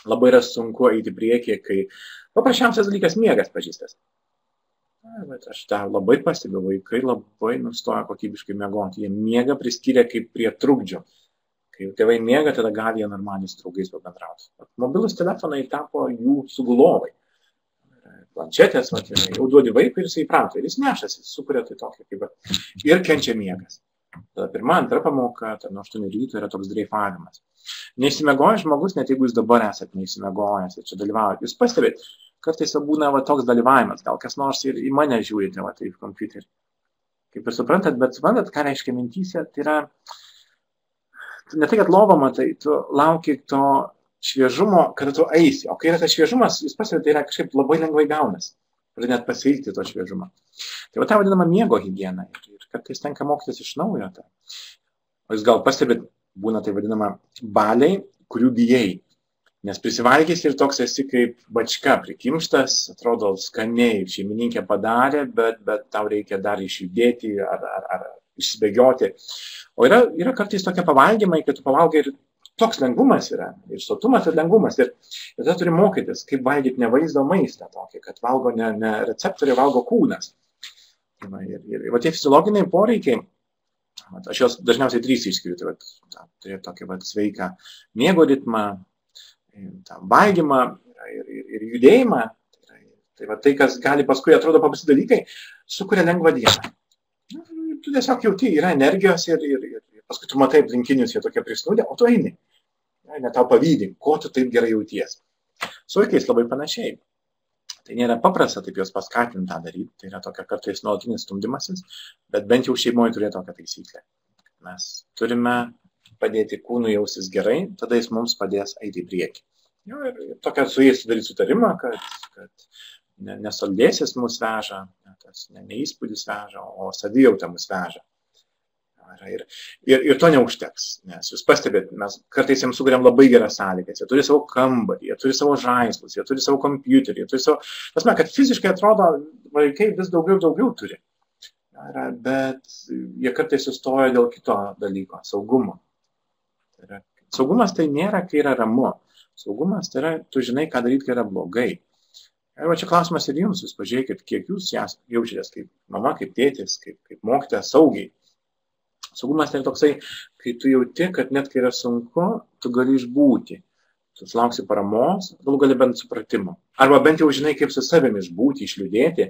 Labai yra sunku eiti į priekį, kai paprasčiausias dalykas miegas pažįstas. Bet aš tą labai pastebiu, vaikai labai nustoja kokybiškai miegoti. Jie miega priskyrę kaip prie trukdžio. Kai tėvai miega, tada gali jie normaliai su draugais pabendrauti. Mobilus telefonai tapo jų sugulovai. Planšetės, jau duodi vaikui ir jis įpranta. Ir jis nešasi, sukuria tai tokį kaip ir kenčia miegas. Tada 1, 2 pamoka, nuo 8 ryto yra toks dreifavimas. Neišsimiegoja žmogus, net jeigu jūs dabar esate neišsimiegojas ir čia dalyvaujate. Jūs pastebėt, kartais būna toks dalyvavimas, gal kas nors ir į mane žiūrite, tai į kompiuterį. Kaip ir suprantat, bet suprantat, ką reiškia mintyse, tai yra, ne tai, kad lova matai, tu lauki to šviežumo, kada tu eisi. O kai yra tas šviežumas, jūs pastebėt, tai yra kažkaip labai lengvai gaunas. Pradė net pasiilgti to šviežumą. Tai tą vadinama miego higiena. Ir kartais tenka mokytis iš naujo. O jūs gal pastebėt, būna tai vadinama baliai, kurių bijai. Nes prisivalgys ir toks esi kaip bačka prikimštas, atrodo skaniai, šeimininkė padarė, bet tau reikia dar išjudėti ar išsibėgioti. O yra kartais tokie pavalgymai, kai tu pavalgai ir toks lengvumas yra, ir sotumas, ir lengvumas. Ir tada turi mokytis, kaip valgyti ne vaizdo maistą tokį, kad valgo ne receptoriai, valgo kūnas. Ir tie fiziologiniai poreikiai, aš jos dažniausiai 3 išskiriu, tai tokį sveiką miego ritmą, valgymą ir judėjimą. Tai kas gali paskui, atrodo paprasti dalykai, sukuria lengvą dieną. Tu tiesiog jauti, yra energijos ir paskui tu matai aplinkinius, jie tokie prisnūdė, o tu eini. Ne tau pavydį, ko tu taip gerai jauties. Su vaikais labai panašiai. Tai nėra paprasta taip juos paskatinti tą daryti, tai yra tokia kartais nuolatinis stumdymasis, bet bent jau šeimoje turėjo tokią taisyklę. Mes turime padėti kūnui jausis gerai, tada jis mums padės eiti į priekį. Ir tokia su jais sudaryti sutarimą, kad nesaldėsis mus veža, ne įspūdis veža, o savijauta mus veža. Ir to neužteks, nes jūs pastebėt, mes kartais jiems sukuriam labai geras sąlygas, jie turi savo kambarį, jie turi savo žaislus, jie turi savo kompiuterį, jie turi savo... Pasme, kad fiziškai atrodo, vaikai vis daugiau turi. Bet jie kartais sustoja dėl kito dalyko, saugumo. Saugumas tai nėra, kai yra ramu. Saugumas tai yra, tu žinai, ką daryti, kai yra blogai. Ir čia klausimas ir jums, jūs pažiūrėkit, kiek jūs jaučiatės kaip mama, kaip tėtis, kaip mokytoja saugiai. Saugumas tai toksai, kai tu jauti, kad net kai yra sunku, tu gali išbūti. Tu sulauksi paramos, galų gali bent supratimo. Arba bent jau žinai, kaip su savimi išbūti, išliūdėti.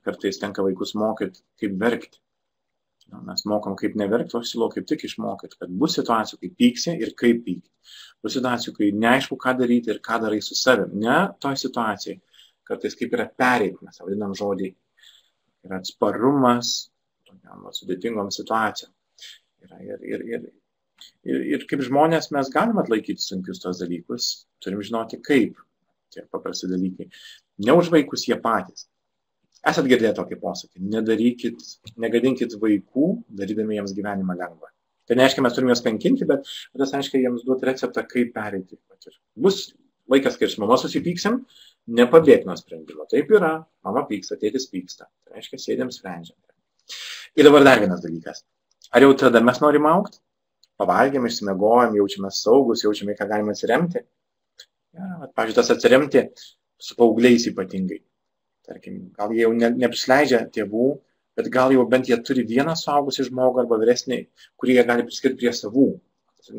Kartais tenka vaikus mokyti, kaip verkti. Mes mokom, kaip neverkti, o aš siūlau kaip tik išmokyti, kad bus situacijų, kai pyksi ir kaip pykti. Bus situacijų, kai neaišku, ką daryti ir ką darai su savimi. Ne toj situacijai. Kartais kaip yra pereiti, mes vadinam žodį. Yra atsparumas sudėtingom situacijom. Ir kaip žmonės mes galim atlaikyti sunkius tos dalykus, turim žinoti kaip tie paprasti dalykai. Ne už vaikus jie patys. Esat girdėję tokį posakį, negadinkit vaikų, darydami jiems gyvenimą lengvą. Tai neaiškia, mes turim juos kankinti, bet tas aiškia jiems duoti receptą, kaip pereiti. Bus laikas, kai su mama susipyksim, nepabėk nuo sprendimo. Taip yra, mama pyksta, tėtis pyksta. Tai reiškia, sėdėm sprendžiam. Ir dabar dar vienas dalykas. Ar jau tada mes norim augti? Pavalgėm, išsimegojam, jaučiame saugus, jaučiame, ką galime atsiremti. Pavyzdžiui, tas atsiremti su paaugliais ypatingai. Tarkim, gal jie jau neprisleidžia tėvų, bet gal jau bent jie turi vieną suaugusį žmogų arba vyresnį, kurį jie gali priskirti prie savų.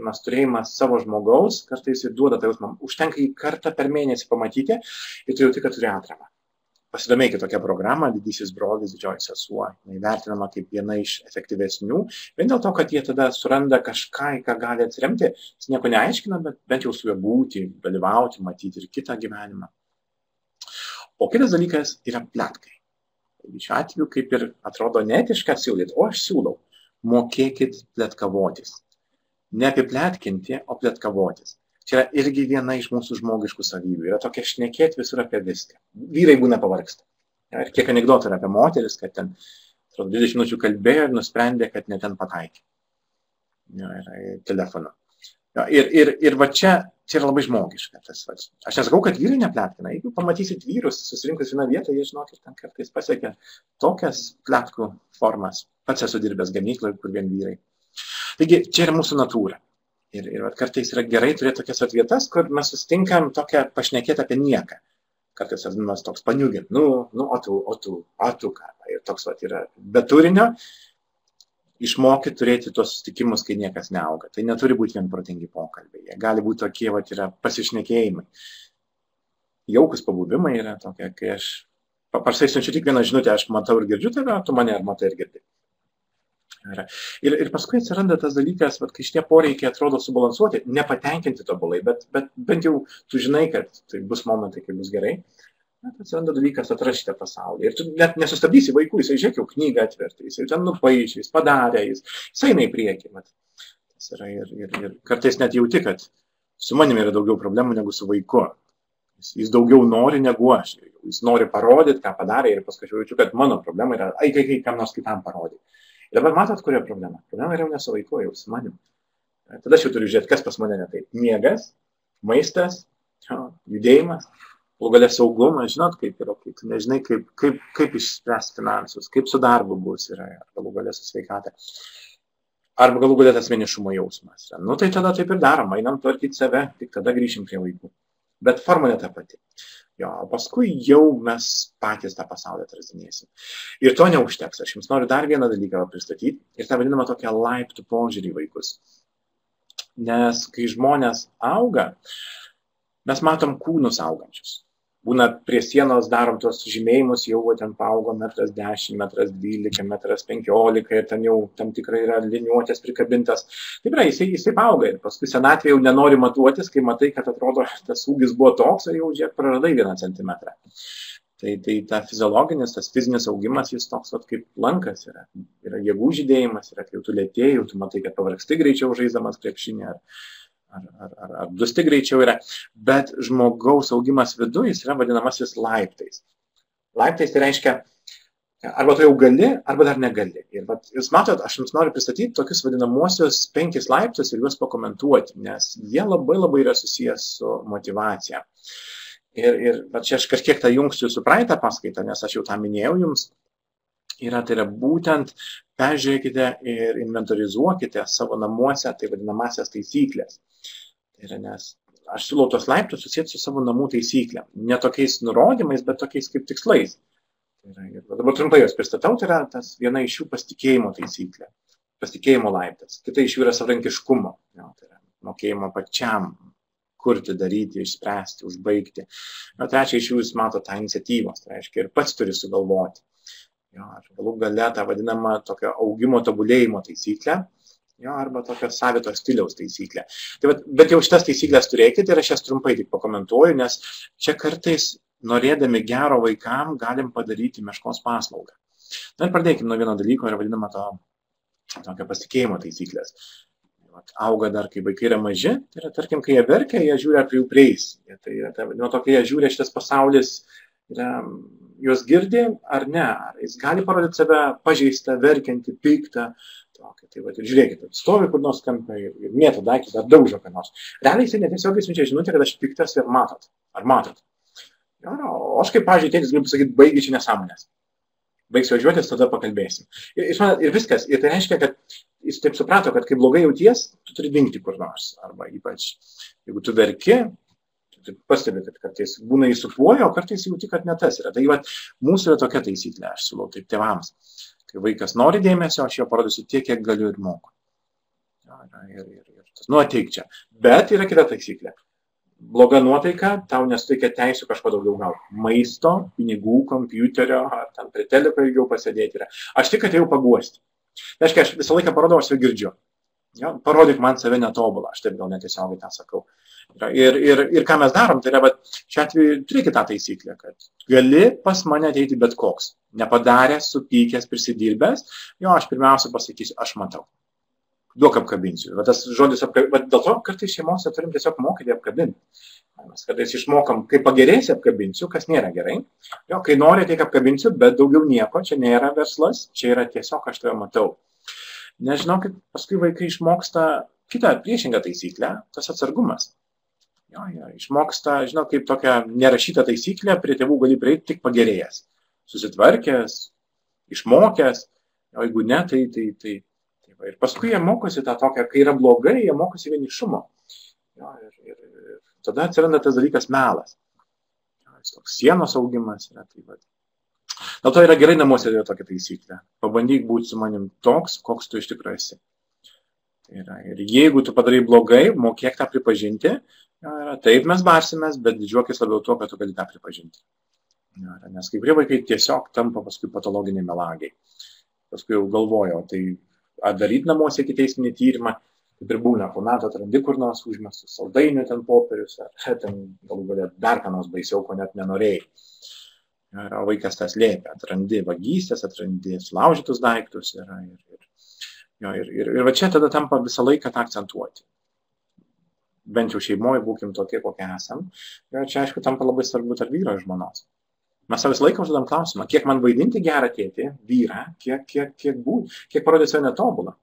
Mes turėjimas savo žmogaus kartais ir duoda tai jausmą. Užtenka jį kartą per mėnesį pamatyti ir tu jauti, kad turi atramą. Pasidomėkite tokią programą, Didysis brolis, Didžioji sesuo. Įvertinama kaip viena iš efektyvesnių. Vien dėl to, kad jie tada suranda kažką, į ką gali atsiremti. Jis nieko neaiškina, bet bent jau su juo būti, dalyvauti, matyti ir kitą gyvenimą. O kitas dalykas yra pletkai. Šiuo atveju kaip ir atrodo neetiška siūlyti, o aš siūlau. Mokėkit pletkavotis. Ne apipletkinti, o pletkavotis. Čia yra irgi viena iš mūsų žmogiškų savybių. Yra tokia šnekėti visur apie viską. Vyrai būna pavargsta. Ir kiek anekdotų yra apie moteris, kad ten 20 minučių kalbėjo ir nusprendė, kad ne ten pataikė. Telefonu. Ir va čia yra labai žmogiška. Aš nesakau, kad vyrai nepletkina. Jeigu pamatysit vyrus susirinkus vieną vietą, jie žinokit, ten kartais pasiekia tokias pletkų formas. Pats esu dirbęs gamykloje, kur vien vyrai. Taigi, čia yra mūsų natūra. Ir kartais yra gerai turėti tokias vietas, kur mes susitinkam tokią pašnekėti apie nieką. Kartais vadinamas toks paniugint. O tu ką. Ir toks yra be turinio išmokyti turėti tuos susitikimus, kai niekas neauga. Tai neturi būti vien protingi pokalbiai. Jie gali būti tokie, yra pasišnekėjimai. Jaukus pabuvimai yra tokie, kai aš paprastai siunčiu tik vieną žinutę, aš matau ir girdžiu tave, tu mane ar matai ir girdi. Ir paskui atsiranda tas dalykas, kai šitie poreikiai atrodo subalansuoti, nepatenkinti tobulai, bet bent jau tu žinai, kad tai bus momentai, kai bus gerai. Atsiranda dalykas atrašyti pasaulį. Ir tu net nesustabdysi vaikų, jisai žiūrėk jau knygą atverti, jisai ten nupaišė, jis padarė, jis eina į priekį. Ir kartais net jauti, kad su manimi yra daugiau problemų negu su vaiku. Jis daugiau nori negu aš. Jis nori parodyti, ką padarė ir paskui jaučiu, kad mano problema yra, kai kam nors kitam parodyti. Ir dabar matot, kuria problema? Problema yra jau ne su vaiku, jau su manim. Tada aš jau turiu žiūrėti, kas pas mane ne taip. Miegas, maistas, judėjimas. Galų saugumas, žinot, kaip yra, kaip nežinai, kaip išspręsti finansus, kaip su darbu bus yra, galų galę su sveikata. Arba galų galę tas vienišumo jausmas. Nu tai tada taip ir darom, einam tvarkyti save, tik tada grįšim prie vaikų. Bet formulė ta pati. Jo, paskui jau mes patys tą pasaulį atrasinėsim. Ir to neužteks. Aš jums noriu dar vieną dalyką pristatyti ir tą vadinamą tokią laiptų požiūrį į vaikus. Nes kai žmonės auga, mes matom kūnus augančius. Būna prie sienos darom tuos žymėjimus, jau ten paaugo 1,10 m, 1,12 m, 1,15 m ir ten jau tam tikrai yra liniuotės prikabintas. Taip yra, jisai paauga ir paskui senatvėje jau nenori matuotis, kai matai, kad atrodo, tas ūgis buvo toks, jau žiūrėk, praradai 1 cm. Tai ta fiziologinis, tas fizinis augimas, jis toks kaip lankas yra. Yra jėgų žydėjimas, yra, kai tu lėtėjai, tu matai, kad pavargsti greičiau žaisdamas krepšinį ar dusti greičiau yra, bet žmogaus augimas viduje jis yra vadinamasis laiptais. Laiptais tai reiškia, arba tu jau gali, arba dar negali. Ir jūs matot, aš jums noriu pristatyti tokius vadinamuosius 5 laiptus ir juos pakomentuoti, nes jie labai yra susijęs su motyvacija. Ir čia aš kažkiek tą jungsiu su praeitą paskaitą, nes aš jau tą minėjau jums. Tai yra būtent peržiūrėkite ir inventorizuokite savo namuose tai vadinamasias taisyklės. Tai yra, nes aš siūlau tos laiptus susėti su savo namų taisyklėm. Ne tokiais nurodymais, bet tokiais kaip tikslais. Tai yra, dabar trumpai jos pristatau, tai yra tas viena iš jų pasitikėjimo taisyklė. Pasitikėjimo laiptas. Kita iš jų yra savarankiškumo. Tai yra mokėjimo pačiam kurti, daryti, išspręsti, užbaigti. Trečia iš jų jūs matote tą iniciatyvos. Tai reiškia, ir pats turi sugalvoti. Galų gale tą vadinamą tokio augimo tobulėjimo taisyklę, arba tokio savito stiliaus taisyklę. Bet jau šitas taisyklės turėkite ir aš jas trumpai tik pakomentuoju, nes čia kartais norėdami gero vaikam galim padaryti meškos paslaugą. Na ir pradėkime nuo vieno dalyko, yra vadinama tokio pasitikėjimo taisyklės. Auga dar, kai vaikai yra maži, tai yra, tarkim, kai jie verkia, jie žiūri, ar prie jų prieis. Tai yra, nuo to, kai jie žiūri, šitas pasaulis juos girdi ar ne, ar jis gali parodyti save pažeistą, verkiantį, piktą. Tai ir žiūrėkite, stovi kur nors kampe ir mėto daiktą, ar daužo ką nors. Realiai jisai netiesiogiai siunčia žinutę, kad aš piktas ir matot. Ar matot? O aš kaip, pavyzdžiui, tėtis galiu pasakyti, baigi čia nesąmonės. Baigsiu važiuotis, tada pakalbėsim. Ir viskas. Ir tai reiškia, kad jis taip suprato, kad kai blogai jauties, tu turi dingti kur nors. Arba ypač, jeigu tu verki, pastebi, kad kartais būna įsupluoja, o kartais jauti, kad ne tas yra. Tai mūsų yra tokia taisyklė, aš siūlau taip tėvams. Kai vaikas nori dėmesio, aš jo parodysiu tiek, kiek galiu ir moku. Ateik čia. Bet yra kita taisyklė. Bloga nuotaika tau nesuteikia teisų kažko daugiau gauti. Maisto, pinigų, kompiuterio, ar ten prie teliko ilgiau pasėdėti yra. Aš tik atėjau paguosti. Tai reiškia, aš visą laiką parodau, aš jau girdžiu. Parodyk man save netobulą, aš taip gal netiesiogiai tą sakau. Ir ką mes darom, tai yra, šiuo atveju turėkite tą taisyklę, kad gali pas mane ateiti bet koks. Nepadaręs, supykęs, prisidirbęs, aš pirmiausia pasakysiu, aš matau. Duok apkabinsiu. Tas žodis apkabinti, dėl to kartais šeimose turim tiesiog mokyti apkabinti. Mes kartais išmokam, kai pagerėsi apkabinsiu, kas nėra gerai. Kai nori, tiek apkabinsiu, bet daugiau nieko, čia nėra verslas, čia yra tiesiog aš tave matau. Nežinau, kaip paskui vaikai išmoksta kitą priešingą taisyklę, tas atsargumas. Išmoksta, žinau, kaip tokia nerašyta taisyklė, prie tėvų gali prieiti tik pagerėjęs. Susitvarkęs, išmokęs, o jeigu ne, tai. Ir paskui jie mokosi tą tokią, kai yra blogai, jie mokosi vienišumo. Ir tada atsiranda tas dalykas melas. Toks sienos augimas yra taip. Dėl to yra gerai namuose tokia taisyklė. Pabandyk būti su manim toks, koks tu iš tikrųjų esi. Ir jeigu tu padarai blogai, mokėk tą pripažinti. Taip mes barsimės, bet didžiuokis labiau tuo, kad tu gali tą pripažinti. Nes kai kurie vaikai tiesiog tampa paskui patologiniai melagiai. Paskui jau galvojo, tai ar daryti namuose ikiteisminį tyrimą, kaip ir būna, po metų atrandi kur nors užmestus saldainių ten popierius, ar ten galų galia dar ką nors baisiau, ko net nenorėjai. O vaikas tas lėpia, atrandi vagystės, atrandi sulaužytus daiktus. Ir čia tada tampa visą laiką tą akcentuoti. Bent jau šeimoje būkim tokie, kokie esam. Ir čia, aišku, tampa labai svarbu tarp vyro ir žmonos. Mes visą laiką užduodam klausimą, kiek man vaidinti gerą tėtį, vyrą, kiek parodyti save netobulą.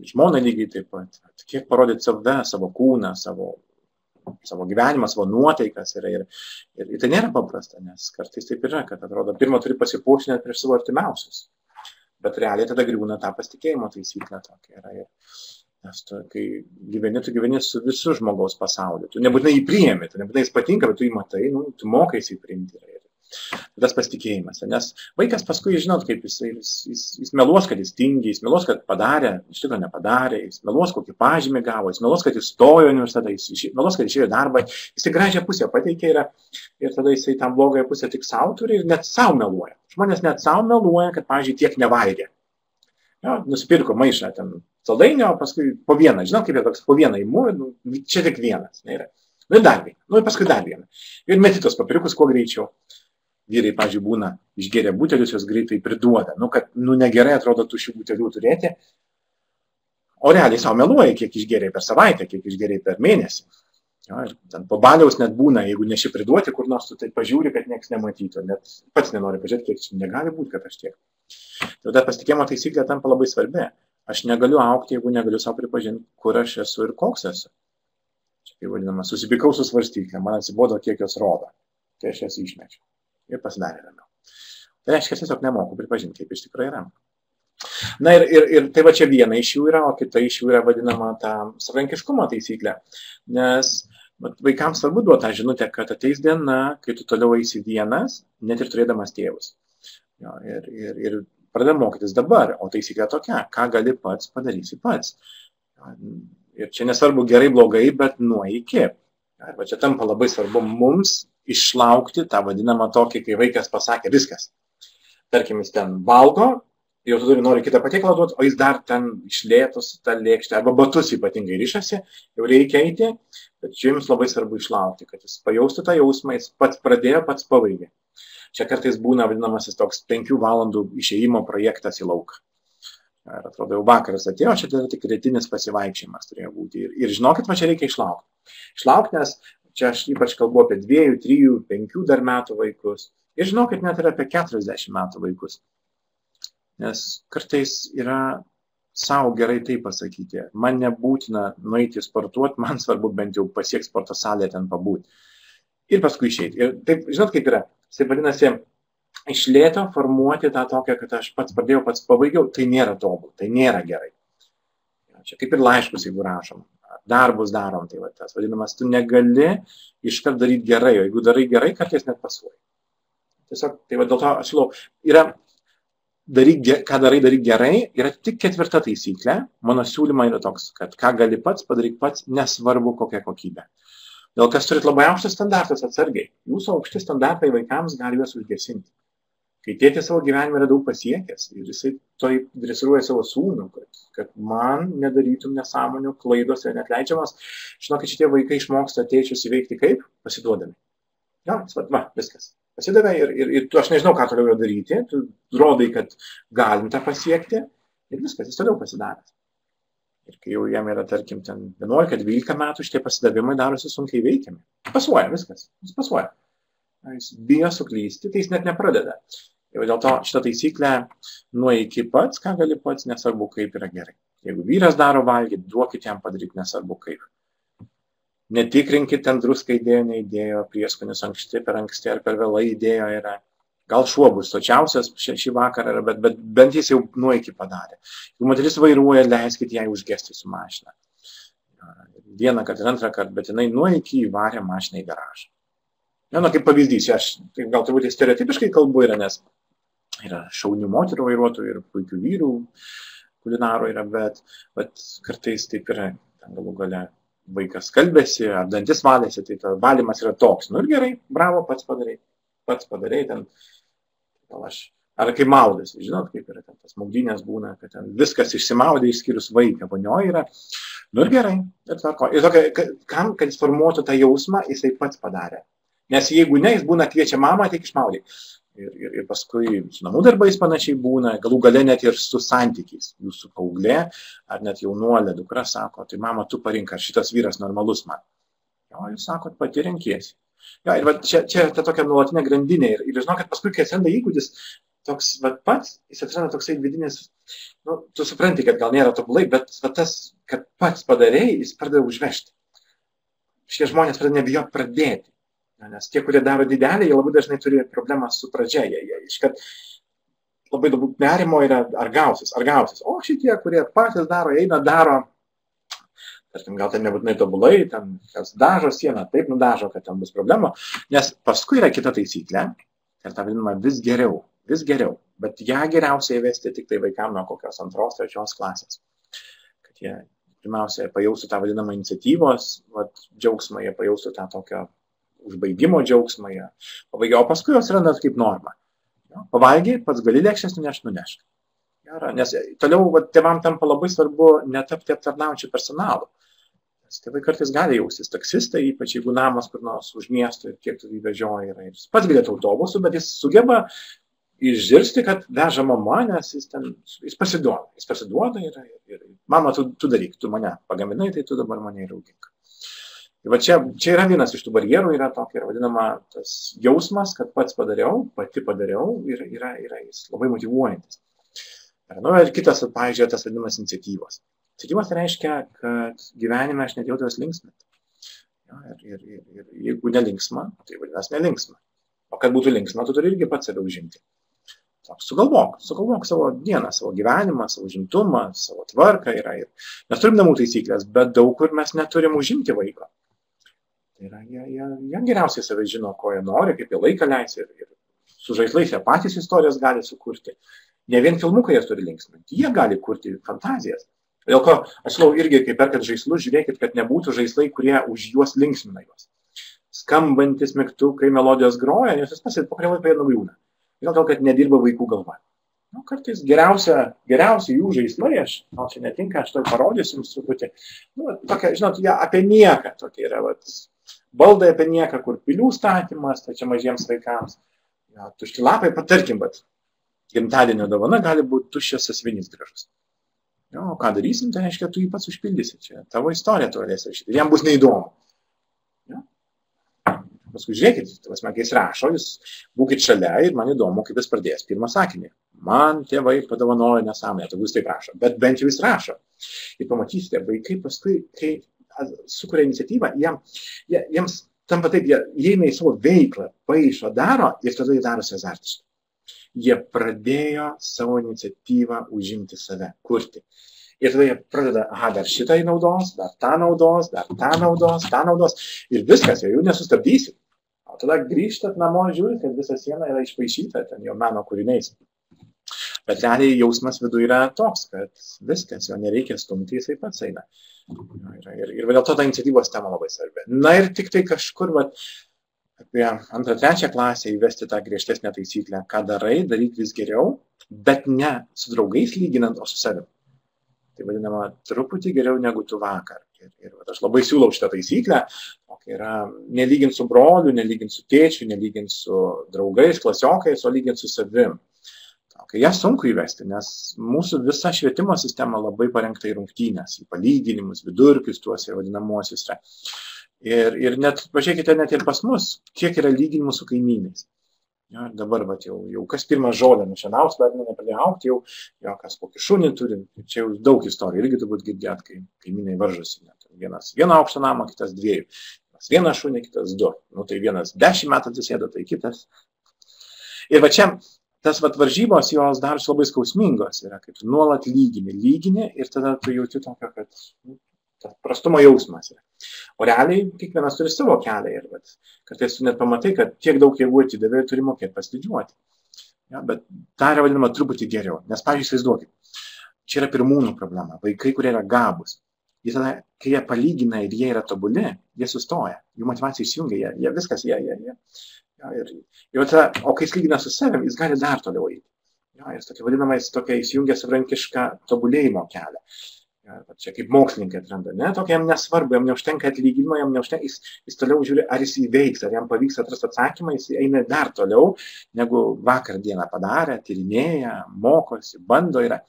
Žmonai lygiai taip pat. Kiek parodyti save, savo kūną, savo savo gyvenimą, savo nuotaikas. Ir tai nėra paprasta, nes kartais taip yra, kad atrodo, pirmą turi pasipuošti net prieš savo artimiausius. Bet realiai tada griūna tą pasitikėjimo taisyklę tokia yra. Nes tu, kai tu gyveni su visu žmogaus pasauliu. Tu nebūtinai jį priėmi, tu nebūtinai jis patinka, bet tu jį matai, tu mokaisi jį priimti. Tas pasitikėjimas. Nes vaikas paskui, žinot, kaip jis meluos, kad jis tingi, jis meluos, kad padarė, iš tikrųjų nepadarė, jis meluos, kokį pažymį gavo, jis meluos, kad jis stojo universitetą, jis meluos, kad išėjo darbą, jis gražią pusę pateikia ir tada jisai tą blogąją pusę tik savo turi ir net savo meluoja. Žmonės net savo meluoja, kad, pavyzdžiui, tiek nevalgė. Nusipirko maišą ten saldainio, o paskui po vieną, žinot, kaip jie toks po vieną įmu, čia tik vienas. Ir dar vieną, ir paskui dar vieną. Ir meti tos papiriukus kuo greičiau. Vyrai, pavyzdžiui, būna išgeria butelius, jos greitai priduoda. Kad negerai atrodo tuščių butelių turėti. O realiai savo meluoja, kiek išgeriai per savaitę, kiek išgeriai per mėnesį. Ir ten po baliaus net būna, jeigu neši priduoti, kur nors tu tai pažiūri, kad nieks nematytų. Net pats nenori pažiūrėti, kiek čia negali būti, kad aš tiek. Tada pasitikėjimo taisyklė tampa labai svarbi. Aš negaliu aukti, jeigu negaliu savo pripažinti, kur aš esu ir koks esu. Čia kaip vadinama, susipykau su svarstyklė, man atsibodo, kiek jos rodo. Tai aš jas išmečiau. Ir pasidarė ramiau. Tai reiškia, tiesiog nemoku pripažinti, kaip iš tikrųjų yra. Na ir tai va čia viena iš jų yra, o kita iš jų yra vadinama ta savarankiškumo taisyklė. Nes vaikams svarbu duoti tą žinutę, kad ateis diena, kai tu toliau eisi vienas, net ir turėdamas tėvus. Ir pradeda mokytis dabar, o taisyklė tokia, ką gali pats, padarysi pats. Ir čia nesvarbu gerai, blogai, bet nuo iki. Ir va čia tampa labai svarbu mums išlaukti tą vadinamą tokį, kai vaikas pasakė viskas. Tarkim, jis ten valgo, jau tu nori kitą patiekalą duoti, o jis dar ten išlėtus tą lėkštę, arba batus ypatingai rišasi, jau reikia eiti, bet čia jums labai svarbu išlaukti, kad jis pajaustų tą jausmą, jis pats pradėjo, pats pabaigė. Čia kartais būna vadinamasis toks 5 valandų išėjimo projektas į lauką. Ir atrodo, jau vakaras atėjo, čia tai tik rytinis pasivaikščiojimas turėjo būti. Ir žinokit, va čia reikia išlaukti. Išlaukti, nes čia aš ypač kalbu apie 2, 3, 5 dar metų vaikus. Ir žinokit, net ir apie 40 metų vaikus. Nes kartais yra savo gerai tai pasakyti. Man nebūtina nueiti sportuoti, man svarbu bent jau pasiekti sporto salę ten pabūti. Ir paskui išeiti. Ir taip, žinot, kaip yra. Tai vadinasi, iš lėto formuoti tą tokią, kad aš pats pradėjau, pats pabaigiau, tai nėra tobul, tai nėra gerai. Čia kaip ir laiškus, jeigu rašom. Darbus darom, tai va tas vadinamas, tu negali iškart daryti gerai, o jeigu darai gerai, kartais net pasuoji. Tiesiog, tai va dėl to aš siūlau, ką darai gerai, yra tik 4 taisyklė, mano siūlyma yra toks, kad ką gali pats padaryti pats, nesvarbu kokia kokybė. Dėl kas turit labai aukštus standartus atsargiai, jūsų aukšti standartai vaikams gali juos užgesinti. Kai tėtis savo gyvenime yra daug pasiekęs ir jisai toj dresiruoja savo sūnų, kad man nedarytum nesąmonių, klaidos ir netleidžiamas, žinokit, šitie vaikai išmoksta tėčius įveikti kaip? Pasiduodami. Viskas. Pasidavė ir tu, aš nežinau, ką toliau daryti, tu rodai, kad galim tą pasiekti ir viskas, jis toliau pasidaręs. Ir kai jau jam yra, tarkim, ten 11-12 metų, šitie pasidavimai darosi sunkiai veikiami. Pasuoja viskas, jis pasuoja. Jis bijo suklysti, tai jis net nepradeda. Ir dėl to šitą taisyklę nuo iki pats, ką gali pats, nesvarbu kaip yra gerai. Jeigu vyras daro valgyti, duokit jam padaryti, nesvarbu kaip. Netikrinkit, ten druską įdėjo, neįdėjo, prieskonius anksti, per anksti ar per vėlai įdėjo yra. Gal šuo bus sočiausias šį vakarą, bet bent jis jau nuo iki padarė. Jeigu moteris vairuoja, leiskit jai užgesti su mašina. Vieną kartą ir antrą kartą, bet jinai nuo iki įvarė mašiną į garažą. Kaip pavyzdys, aš gal turbūt stereotipiškai kalbu yra, nes yra šaunių moterų vairuotojų ir puikių vyrų kulinarų yra, bet kartais taip yra, ten galų gale vaikas kalbėsi, ar dantis valėsi, tai ta valymas yra toks. Ir gerai, bravo, pats padarei, ten, gal aš, ar kaip maudėsi, žinot, kaip yra, ten tas maudynės būna, kad ten viskas išsimaudė, išskyrus vaiką, vonioje yra. Ir gerai, ir tokia, kam, kad jis formuotų tą jausmą, jisai pats padarė. Nes jeigu ne, jis būna kviečia mamą, tik išmaudė. Ir paskui su namų darbais panašiai būna, galų gale net ir su santykiais. Jūsų paauglė, ar net jaunuolė dukra sako, tai mama, tu parink, ar šitas vyras normalus man. Jo, jūs sakot, pati renkiesi. Jo, ir čia ta tokia nuolatinė grandinė. Ir žinokit, paskui, kai atsiranda įgūdis, toks pats, jis atsiranda toksai vidinis, tu supranti, kad gal nėra tobulai, bet tas, kad pats padarei, jis pradeda užvežti. šie žmonės pradeda nebijoti pradėti. Nes tie, kurie daro didelį, jie labai dažnai turi problemą su pradžia. Jie iškart labai daug nerimo yra ar gausis. O šitie, kurie patys daro, eina, daro, tarkim, gal ten nebūtinai tobulai, ten kas dažo sieną, taip nudažo, kad ten bus problema. Nes paskui yra kita taisyklė, ir tą vadinama vis geriau. Bet ją geriausiai įvesti tik tai vaikam nuo kokios 2-3 klasės. Kad jie pirmiausia pajaustų tą vadinamą iniciatyvos džiaugsmą, jie pajaustų tą tokio užbaigimo džiaugsmą, o paskui jos randa kaip norma. Pavalgiai, pats gali lėkščias nunešk. Nes toliau tėvam tampa labai svarbu netapti aptarnaujančių personalų. Nes tėvai kartais gali jaustis taksistai, ypač jeigu namas kur nors už miesto ir kiek tu įvežioji yra. Jis pats galėtų autobusu, bet jis sugeba išgirsti, kad veža mama, nes jis pasiduoda. Jis pasiduoda ir mama, tu daryk, tu mane pagaminai, tai tu dabar mane ir augink. Tai čia yra vienas iš tų barjerų, yra tokia vadinama tas jausmas, kad pati padariau ir yra jis labai motyvuojantis. Ir kitas, pavyzdžiui, tas vadinamas iniciatyvos. Iniciatyvos reiškia, kad gyvenime aš netėjau tavęs linksminti. Ir jeigu nelinksma, tai vadinasi nelinksma. O kad būtų linksma, tu turi irgi pats save užimti. Sugalvok savo dieną, savo gyvenimą, savo užimtumą, savo tvarką. Mes turim namų taisyklės, bet daug kur mes neturim užimti vaiko. Tai yra, jie geriausiai save žino, ko jie nori, kaip jie laiką leis ir su žaislais jie patys istorijas gali sukurti. Ne vien filmukai jie turi linksminti, jie gali kurti fantazijas. Dėl ko aš siūlau irgi, kai perkat žaislus, žiūrėkit, kad nebūtų žaislai, kurie už juos linksmina juos. Skambantis mygtukai, melodijos groja, nes jis pasit po kurio laiko jie nugriūna. Dėl to, kad nedirba vaikų galva. Kartais geriausia jų žaislai, čia netinka, aš to parodysiu jums truputį. Tokia, žinot, jie apie nieką, tokia yra, baldai apie nieką, kur pilių statymas, tai čia mažiems vaikams. Tušti lapai, patarkim, bet gimtadienio dovana gali būti tuščias sąsiuvinys gražus. O ką darysim, tai reiškia, tu jį pats užpildysi. Čia tavo istorija tu galėsi rašyti. Ir jam bus neįdomu. Paskui žiūrėkit, kai jis rašo, jūs būkit šalia ir man įdomu, kaip jis pradės pirmą sakinį. Man tėvai padovanojo nesąmonę, tai jūs taip rašo. Bet bent jau jis rašo. Ir pamatysite, vaikai paskui, kai sukuria iniciatyvą, jiems tampa taip, jie įeina į savo veiklą, paišo, daro ir tada jie darosi azartiškai. Jie pradėjo savo iniciatyvą užimti save, kurti. Ir tada jie pradeda, dar šitą naudos, dar tą naudos, dar tą naudos. Ir viskas, jau nesustabdysit. O tada grįžtat namo, žiūrit, kad visa siena yra išpaišyta ten jo meno kūriniais. Bet realiai jausmas viduje yra toks, kad viskas, jo nereikia stumti, jisai pats eina. Ir dėl to ta iniciatyvos tema labai svarbi. Na ir tik tai kažkur apie 2-3 klasę įvesti tą griežtesnę taisyklę, ką darai, daryk vis geriau, bet ne su draugais lyginant, o su savim. Tai vadinama truputį geriau negu tu vakar. Ir aš labai siūlau šitą taisyklę, yra nelygint su broliu, nelygint su tėčiu, nelygint su draugais, klasiokais, o lygint su savim. Ją sunku įvesti, nes mūsų visa švietimo sistema labai parengta į rungtynes, į palyginimus, vidurkius tuos ir vadinamuosius. Ir net, pažiūrėkite, net ir pas mus, kiek yra lyginimų su kaimynais. Dabar jau kas pirmą žolę nušienaus, bet nepradėjo aukti, jau kas kokį šunį turi. Čia jau daug istorijų, irgi turbūt girdėt, kai kaimynai varžosi. Vienas vieną aukštą namą, kitas 2. Vienas šunį, kitas 2. Tai vienas 10 metų atsisėdo, tai kitas. Ir čia tas varžybos jos darosi labai skausmingos, yra kaip nuolat lygini ir tada tu jauti tokio, kad prastumo jausmas yra. O realiai kiekvienas turi savo kelią ir kartais tu net pamatai, kad tiek daug jėgų atidavė ir turi mokėti pasididžiuoti. Bet tai yra vadinama truputį geriau, nes, pavyzdžiui, įsivaizduokit, čia yra pirmūnų problema, vaikai, kurie yra gabūs. Ir tada, kai jie palygina ir jie yra tobuli, jie sustoja, jų motyvacija išsijungia, jie viskas, o kai jis lygina su savim, jis gali dar toliau eiti. Ir tokia vadinama, jis įsijungia savarankišką tobulėjimo kelią. Čia kaip mokslininkai atranda, tokia jam nesvarbu, jam neužtenka atlyginimo, jis toliau žiūri, ar jis įveiks, ar jam pavyks atrasti atsakymą, jis eina dar toliau, negu vakar dieną padarė, tyrinėja, mokosi, bando yra.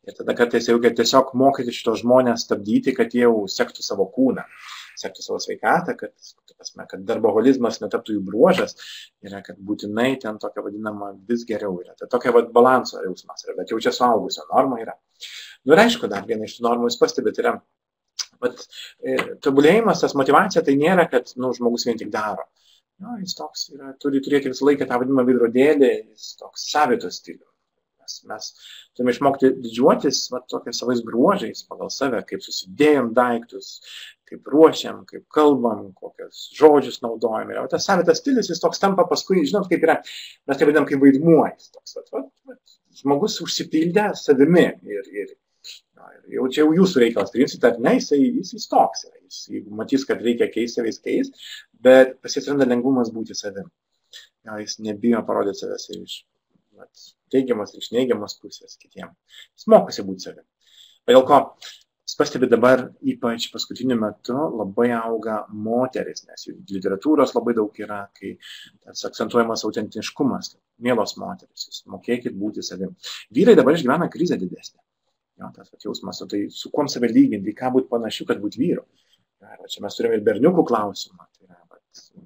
Ir tada kartais jau tiesiog mokyti šitos žmonės stabdyti, kad jie jau sektų savo kūną, sektų savo sveikatą, kad darboholizmas netaptų jų bruožas, yra, kad būtinai ten tokia vadinama vis geriau yra. Tai tokia balanso jausmas yra, bet jau čia suaugusio norma yra. Ir aišku, dar viena iš tų normų jūs pastebėt yra tobulėjimas, tas motyvacija, tai nėra, kad žmogus vien tik daro. Jis toks turi turėti visą laiką tą vadinamą veidrodėlį, jis toks savito stilių. Mes turime išmokti didžiuotis tokiais savais bruožais pagal save, kaip susidėjom daiktus, kaip ruošiam, kaip kalbam, kokius žodžius naudojam. Ir tas savitas stilius, jis toks tampa paskui, žinot, kaip yra, mes tai vadinam kaip vaidmuo. Žmogus užsipildė savimi ir jau čia jau jūsų reikalas, priimsit ar ne, jis toks yra. Jeigu matys, kad reikia keisti, jis keis, bet pasiranda lengvumas būti savim. Jis nebijo parodyti savęs ir iš teigiamas ir iš neigiamas pusės kitiem. Jis mokosi būti savim. Dėl ko, jūs pastebite dabar, ypač paskutiniu metu, labai auga moteris, nes jų literatūros labai daug yra, kai tas akcentuojamas autentiškumas. Mielos moteris, jūs mokėkit būti savim. Vyrai dabar išgyvena krizę didesnę. Tas jausmas, tai su kuom save lyginti, ką būti panašiu, kad būti vyru. Čia mes turime ir berniukų klausimą.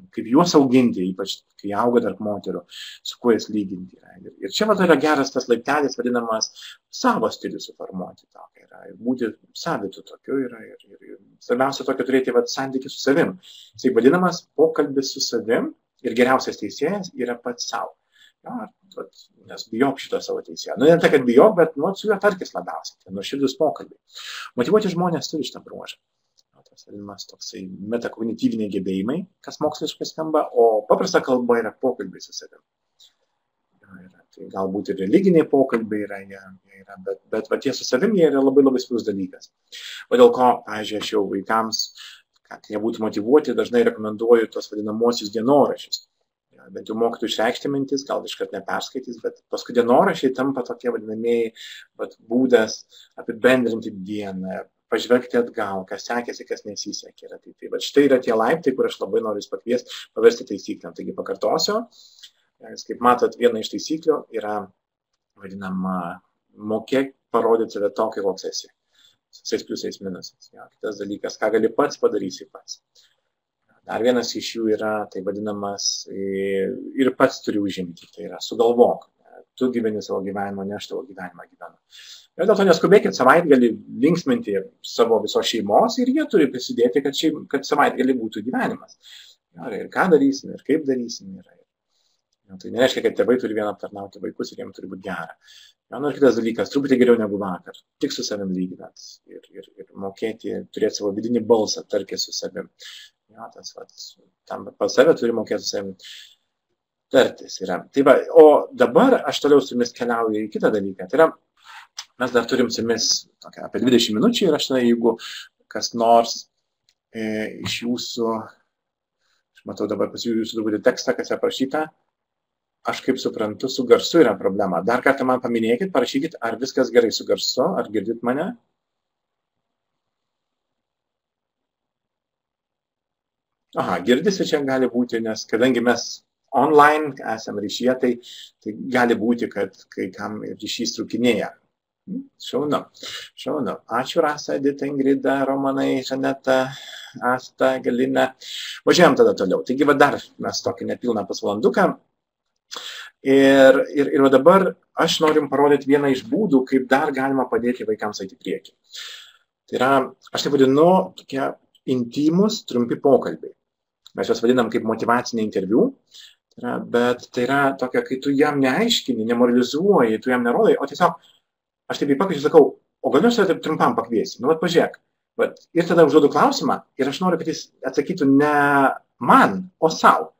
Kaip juos auginti, ypač kai auga tarp moterų, su kuo jas lyginti. Ir čia yra geras tas laiptelis, vadinamas savo stilių suformuoti. Ir būti savitu tokiu yra. Ir svarbiausia tokio turėti santykį su savim. Jis vadinamas pokalbis su savim ir geriausias teisėjas yra pats savo. Nes bijok šito savo teisėjo. Ne tai, kad bijok, bet su juo tarkis labiausiai. Nuoširdus pokalbiai. Motyvuoti žmonės turi šitą bruožą. Vadinamas toksai metakognityviniai gebėjimai, kas moksliškai skamba, o paprasta kalba yra pokalbiai su savim. Tai galbūt ir religiniai pokalbiai yra, bet tie su savim jie yra labai labai svarbus dalykas. O dėl ko, pavyzdžiui, aš jau vaikams, kad jie būtų motyvuoti, dažnai rekomenduoju tos vadinamosius dienoraščius. Bent jau mokytų išreikšti mintis, gal iškart neperskaitys, bet paskui dienoraščiai tampa tokie vadinamieji būdas apibendrinti dieną, pažvelgti atgal, kas sekėsi, kas nesisekė. Tai štai yra tie laiptai, kur aš labai noriu jūs pakviesti paversti taisyklėm. Taigi pakartosiu, kaip matot, viena iš taisyklių yra vadinama mokėk parodyti save tokį, koks esi. Visais pliusais minusais. Kitas dalykas, ką gali pats, padarysi pats. Dar vienas iš jų yra, tai vadinamas, ir pats turi užimti, tai yra sugalvok. Tu gyveni savo gyvenimą, ne aš tavo gyvenimą gyvenu. Ir dėl to neskubėkit savaitgalį linksminti savo visos šeimos ir jie turi prisidėti, kad savaitgalį būtų gyvenimas. Ir ką darysim, ir kaip darysim. Tai nereiškia, kad tėvai turi vieną aptarnauti vaikus ir jiems turi būti gera. Ir kitas dalykas, truputį geriau negu vakar, tik su savim lyginant ir mokėti, turėti savo vidinį balsą, tarkis su savim. Tam pas save turi mokėti su savim tartis yra. Tai va, o dabar aš toliau su jumis keliauju į kitą dalyką. Tai yra, mes dar turim su jumis apie 20 minučių ir aš tada, jeigu kas nors iš jūsų, aš matau dabar jūsų truputį tekstą, kas aprašyta, aš kaip suprantu, su garsu yra problema. Dar kartą man paminėkit, parašykit, ar viskas gerai su garsu, ar girdit mane? Aha, girdisi čia gali būti, nes kadangi mes online esam ryšyje, tai gali būti, kad kai kam ryšys trūkinėja. Šaunu. Ačiū Rasa, Edita, Ingrida, Romanai, Žaneta, Asta, Galina. Važiuojam tada toliau. Taigi dar mes tokį nepilną pusvalanduką. Ir dabar aš noriu parodyti vieną iš būdų, kaip dar galima padėti vaikams eiti į priekį. Tai yra, aš tai vadinu, tokie intymus, trumpi pokalbiai. Mes juos vadinam kaip motyvaciniai interviu. Bet tai yra tokia, kai tu jam neaiškini, nemoralizuoji, tu jam nerodai, o tiesiog aš taip įpakviesiu, sakau, o gal aš taip trumpam pakviesi, pažiūrėk. Ir tada užduodu klausimą ir aš noriu, kad jis atsakytų ne man, o savo.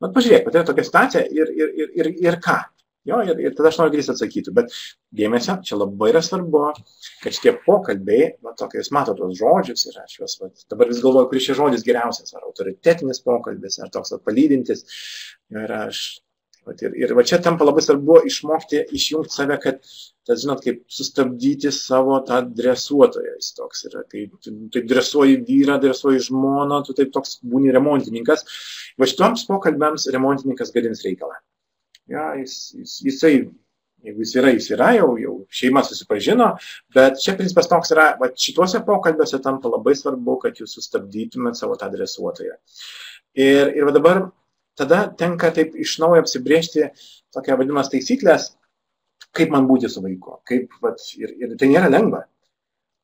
Pažiūrėk, tai yra tokia situacija ir ką. Ir tada aš noriu, kad jis atsakytų. Bet dėmesio, čia labai yra svarbu, kad šitie pokalbiai, tokia jūs mato tos žodžius ir aš juos dabar vis galvoju, kuris šis žodis geriausias, ar autoritetinis pokalbis, ar toks palydintis. Ir čia tampa labai svarbu išmokti išjungti save, kad, žinot, kaip sustabdyti savo tą dresuotoją. Jis toks yra, kai tu dresuoji vyrą, dresuoji žmoną, tu taip toks būni remontininkas. Va šitoms pokalbėms remontininkas gadins reikalą. Jisai, jeigu jis yra, jau šeima susipažino, bet čia principas toks yra, šituose pokalbiuose tampa labai svarbu, kad jūs sustabdytumėt savo tą dresuotoją. Ir dabar tada tenka taip iš naujo apsibrėžti tokią vadinamas taisyklės, kaip man būti su vaiku. Ir tai nėra lengva.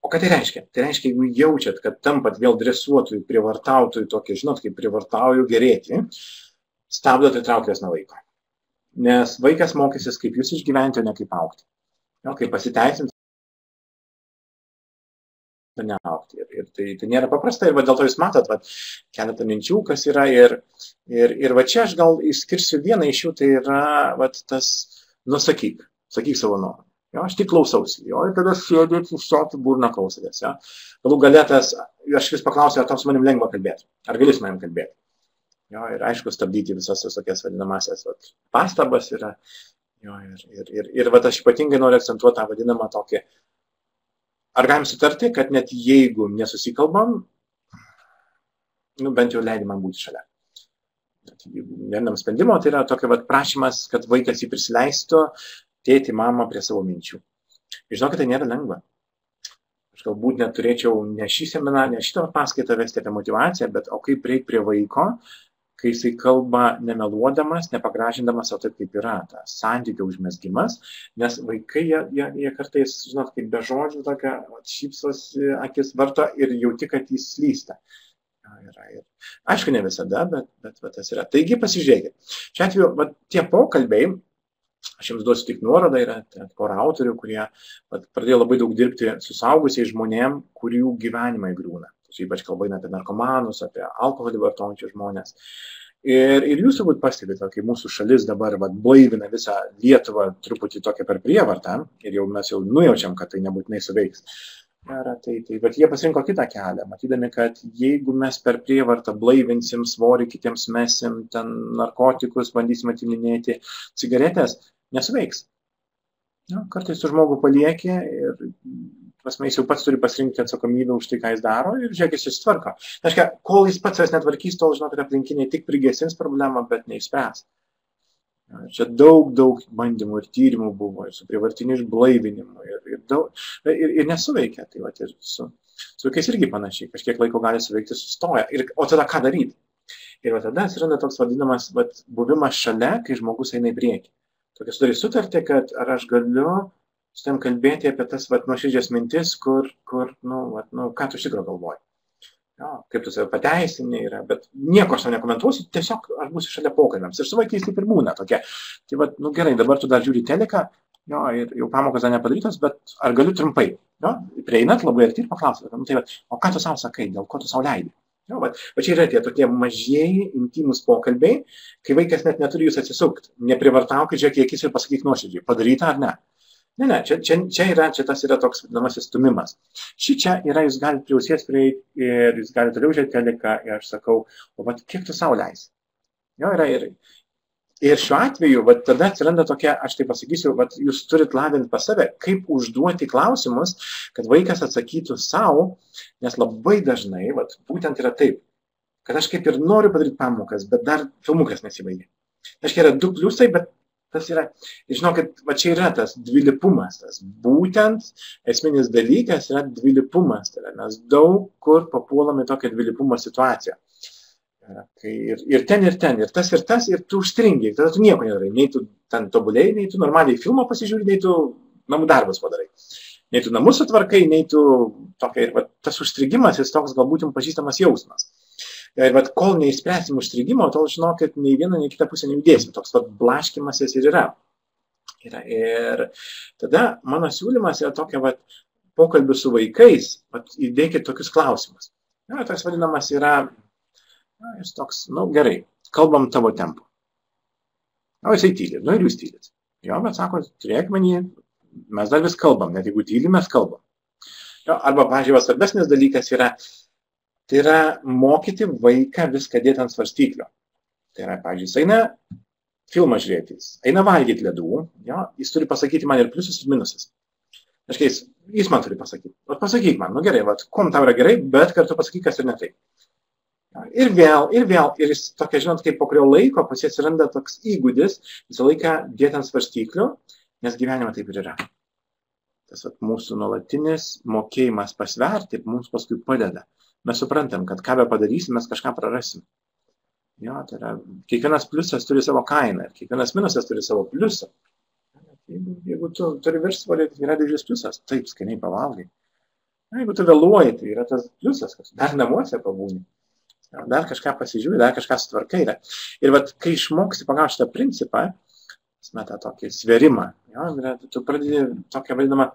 O ką tai reiškia? Tai reiškia, jeigu jaučiat, kad tampat vėl dresuotojų, prievartautojų, tokie, žinot, kaip prievartauju gerėti, stabdot ir traukės nuo vaiko. Nes vaikas mokysis, kaip jūs išgyventi, o ne kaip aukti. Kaip pasiteisinti, neaukti. Ir tai nėra paprasta. Ir dėl to jūs matot keletą minčių, kas yra. Ir čia aš gal išskirsiu vieną iš jų, tai yra tas, sakyk savo nuomonę. Aš tik klausausi. Ir tada sėdėt, užsioti burną klausotės. Galų galėtas, aš vis paklausiu, ar tau su manim lengva kalbėti. Ar gali su manim kalbėti. Ir aišku, stabdyti visas tokias vadinamasias pastabas yra. Ir aš ypatingai noriu akcentuoti tą vadinamą tokį. Ar galim sutarti, kad net jeigu nesusikalbam, bent jau leidžiam man būti šalia. Vienam sprendimo tai yra tokia prašymas, kad vaikas jį prisileistų, tėti, mamą prie savo minčių. Žinokit, tai nėra lengva. Aš galbūt net turėčiau ne šį seminarą, ne šitą paskaitą vesti apie motyvaciją, bet o kaip reikia prie vaiko, kai jisai kalba nemeluodamas, nepagražindamas, o taip kaip yra, tas santykio užmesgimas, nes vaikai, jie kartais, žinot, kaip be žodžių, tokia šypsosi, akis varto ir jauti, kad jis slysta. Aišku, ne visada, bet tas yra. Taigi, pasižiūrėkit. Šiuo atveju, tie pokalbiai, aš jums duosiu tik nuorodą, yra pora autorių, kurie pradėjo labai daug dirbti su suaugusiais žmonėm, kurių gyvenimai griūna. Ypač kalba eina apie narkomanus, apie alkoholį vartojančius žmonės. Ir jūs turbūt pastebite, kai mūsų šalis dabar blaivina visą Lietuvą truputį tokią per prievartą, ir mes jau nujaučiam, kad tai nebūtinai suveiks. Bet jie pasirinko kitą kelią, matydami, kad jeigu mes per prievartą blaivinsim, svorį kitiems mesim, ten narkotikus bandysim atiminėti, cigaretės, nesuveiks. Kartais tu žmogų palieki ir jis jau pats turi pasirinkti atsakomybę už tai, ką jis daro ir žiūrėk, jis susitvarko. Kol jis pats savęs netvarkys, tol žinokit, aplinkiniai tik prigesins problemą, bet neišspręs. Čia daug bandymų ir tyrimų buvo, ir su prievartiniu išblaivinimu, ir nesuveikia. Tai ir su vaikais irgi panašiai, kažkiek laiko gali suveikti, sustoja. O tada ką daryti? Ir tada atsiranda toks vadinamas buvimas šalia, kai žmogus eina į priekį. Tokia sudari sutartį, kad ar aš galiu su tam kalbėti apie tas nuoširdžias mintis, kur ką tu šitro galvoji. Kaip tu save pateisini yra, bet nieko aš tau nekomentuosiu, tiesiog aš būsiu šalia pokalbiams. Ir su vaikais taip ir būna tokia. Tai gerai, dabar tu dar žiūri teleką, ir jau pamokos dar nepadarytos, bet ar galiu trumpai? Prieinat labai arti ir paklausot, o ką tu savo sakai, dėl ko tu savo leidi? Čia yra tie tokie mažieji, intimus pokalbiai, kai vaikas net neturi jūs atsisukti. Neprivartaukit, žiūrėk į akis ir pasakyk nuoširdžiai, padaryta ar ne? Ne, čia tas yra toks vadinamasis stumimas. Čia yra, jūs galite prie ausies prieiti ir jūs galite toliau žiūrėti teleką ir aš sakau, o kiek tu savo leisi? Ir šiuo atveju, tada atsiranda tokia, aš tai pasakysiu, jūs turit lavinti pas save, kaip užduoti klausimus, kad vaikas atsakytų savo, nes labai dažnai, būtent yra taip, kad aš kaip ir noriu padaryti pamokas, bet dar filmukas nesibaigė. Yra 2 pliusai, bet tas yra, žinokit, čia yra tas dvilypumas, tas būtent esminis dalykas yra dvilypumas, tai yra, mes daug kur papuolame į tokią dvilypumo situaciją. Ir ten, ir tas, ir tu užstringi, tada tu nieko nedarai, nei tu ten tobulėjai, nei tu normaliai filmą pasižiūri, nei tu namų darbus padarai. Nei tu namus sutvarkai, nei tu tokia, ir tas užstrigimas, jis toks galbūt jums pažįstamas jausmas. Ir kol neįspręsim užstrigimo, tol žinokit, nei vieną, nei kitą pusę nejudėsim. Toks blaškymasis ir yra. Ir tada mano siūlymas yra tokia, pokalbių su vaikais, įdėkit tokius klausimus. Tas vadinamas yra, jis toks, gerai, kalbam tavo tempu. Jisai tyli, ir jūs tylit. Bet sako, turėk manį, mes dar vis kalbam, net jeigu tyli, mes kalbam. Arba, pažiūrėjau, svarbesnis dalykas yra, tai yra mokyti vaiką viską dėti ant svarstyklio. Tai yra, pavyzdžiui, jis eina filmą žiūrėti, eina valgyti ledų, jis turi pasakyti man ir pliusus, ir minusus. Jis man turi pasakyti. Pasakyk man, gerai, kuom tau yra gerai, bet kartu pasakyk, kas ir ne taip. Ir vėl, ir jis tokia, žinot, kaip po kurio laiko pas jį atsiranda toks įgūdis visą laiką dėti ant svarstyklių, nes gyvenime taip ir yra. Tas mūsų nuolatinis mokėjimas pasverti mums paskui padeda. Mes suprantam, kad ką be padarysim, mes kažką prarasim. Tai yra, kiekvienas pliusas turi savo kainą ir kiekvienas minusas turi savo pliusą. Jeigu tu turi viršsvorį, yra didžiulis pliusas, taip, skaniai pavalgai. Jeigu tu vėluoji, tai yra tas pliusas, kad dar namuose pabūni. Dar kažką pasižiūri, dar kažką sutvarkai. Ir vat, kai išmoksi pagal šitą principą, tą tokį svėrimą, tu pradedi tokią vadinamą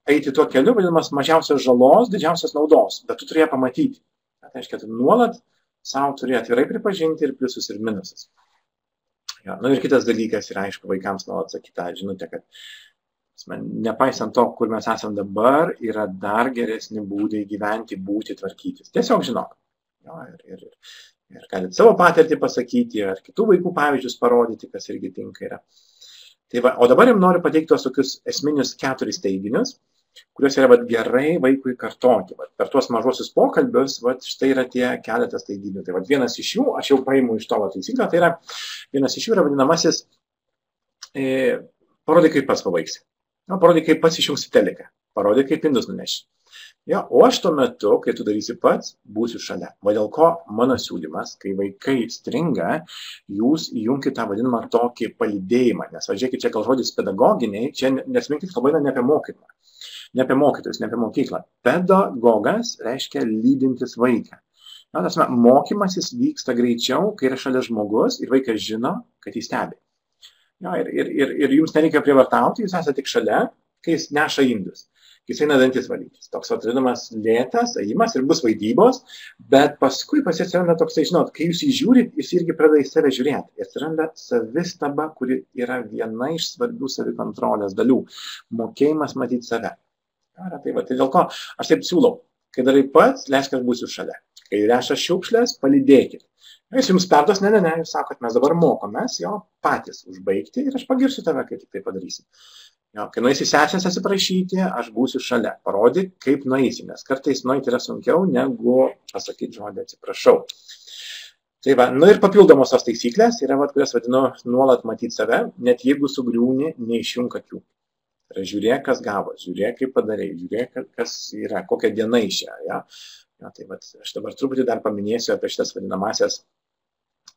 eiti tuo keliu, vadinamas mažiausios žalos, didžiausios naudos, bet tu turėjai pamatyti. Tai reiškia, tu nuolat savo turėjai atvirai pripažinti ir pliusus ir minusus. Ir kitas dalykas yra, aišku, vaikams nuolat sakyti, žinote, kad nepaisant to, kur mes esame dabar, yra dar geresni būdai gyventi, būti, tvarkytis. Tiesiog žinok. Ir galite savo patirtį pasakyti, ar kitų vaikų pavyzdžius parodyti, kas irgi tinka yra. Tai va, o dabar jums noriu pateikti tuos tokius esminius 4 teiginius, kuriuos yra gerai vaikui kartoti. Per tuos mažosius pokalbius, štai yra tie keletas teiginių. Tai vienas iš jų, aš jau paimu iš tavo taisyklę, tai yra vienas iš jų yra vadinamasis parodai, kaip pats pabaigsi. Parodai, kaip pats išjungsi teliką. Parodai, kaip indus nuneši. O aš tuo metu, kai tu darysi pats, būsiu šalia. Va dėl ko mano siūlymas, kai vaikai stringa, jūs įjunkite tą vadinamą tokį palydėjimą. Nes važiuokit, čia gal žodis pedagoginiai, čia nesminkit kalba ne apie mokymą, ne apie mokytojus, ne apie mokyklą. Pedagogas reiškia lydintis vaiką. Mokymasis vyksta greičiau, kai yra šalia žmogus ir vaikas žino, kad jis stebi. Ir jums nereikia prievartauti, jūs esate tik šalia, kai jis neša indus. Jis eina dantis valytis. Toks atradimas lėtas, ėjimas ir bus vaidybos, bet paskui pasisiranda toksai, žinot, kai jūs įžiūrit, jis irgi pradeda į save žiūrėti. Ir atsiranda savistaba, kuri yra viena iš svarbių savikontrolės dalių. Mokėjimas matyti save. Tai dėl ko aš taip siūlau, kai darai pats, leisk, aš būsiu šalia. Kai neša šiukšlės, palydėkit. Jis jums perduos, ne, jūs sakot, mes dabar mokomės jo patys užbaigti ir aš pagirsiu tave, kai tik tai padarysim. Kai nueisi sesės atsiprašyti, aš būsiu šalia. Parodyk, kaip nueisi, nes kartais nueiti yra sunkiau, negu pasakyti žodį atsiprašau. Tai va, ir papildomos tos taisyklės yra, kurias vadinu nuolat matyti save, net jeigu sugriūni, neišjunk akių. Žiūrėk, kas gavo, žiūrėk, kaip padarei, žiūrėk, kas yra, kokia diena išėjo. Tai aš dabar truputį dar paminėsiu apie šitas vadinamasias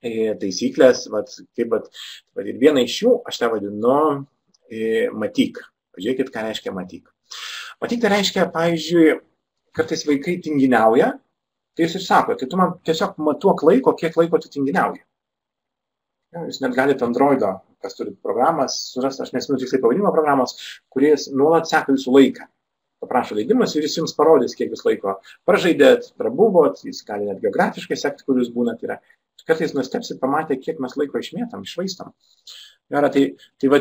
taisyklės. Ir vieną iš jų aš tą vadinu matyk. Pažiūrėkit, ką reiškia matyk. Matyk tai reiškia, pavyzdžiui, kartais vaikai tinginiauja, tai jis ir sako, tai tu man tiesiog matuok laiko, kiek laiko tu tinginiauji. Jūs net galite Androido, kas turi programas, surasti, aš nesimenu tiksliai pavadinimo programos, kuris nuolat seka jūsų laiką. Paprašo leidimas ir jis jums parodys, kiek jūs laiko pražaidėt, prabuvot, jis gali net geografiškai sekti, kur jūs būnat. Kartais nustepsit pamatę, kiek mes laiko išmėtam, išvaistam. Tai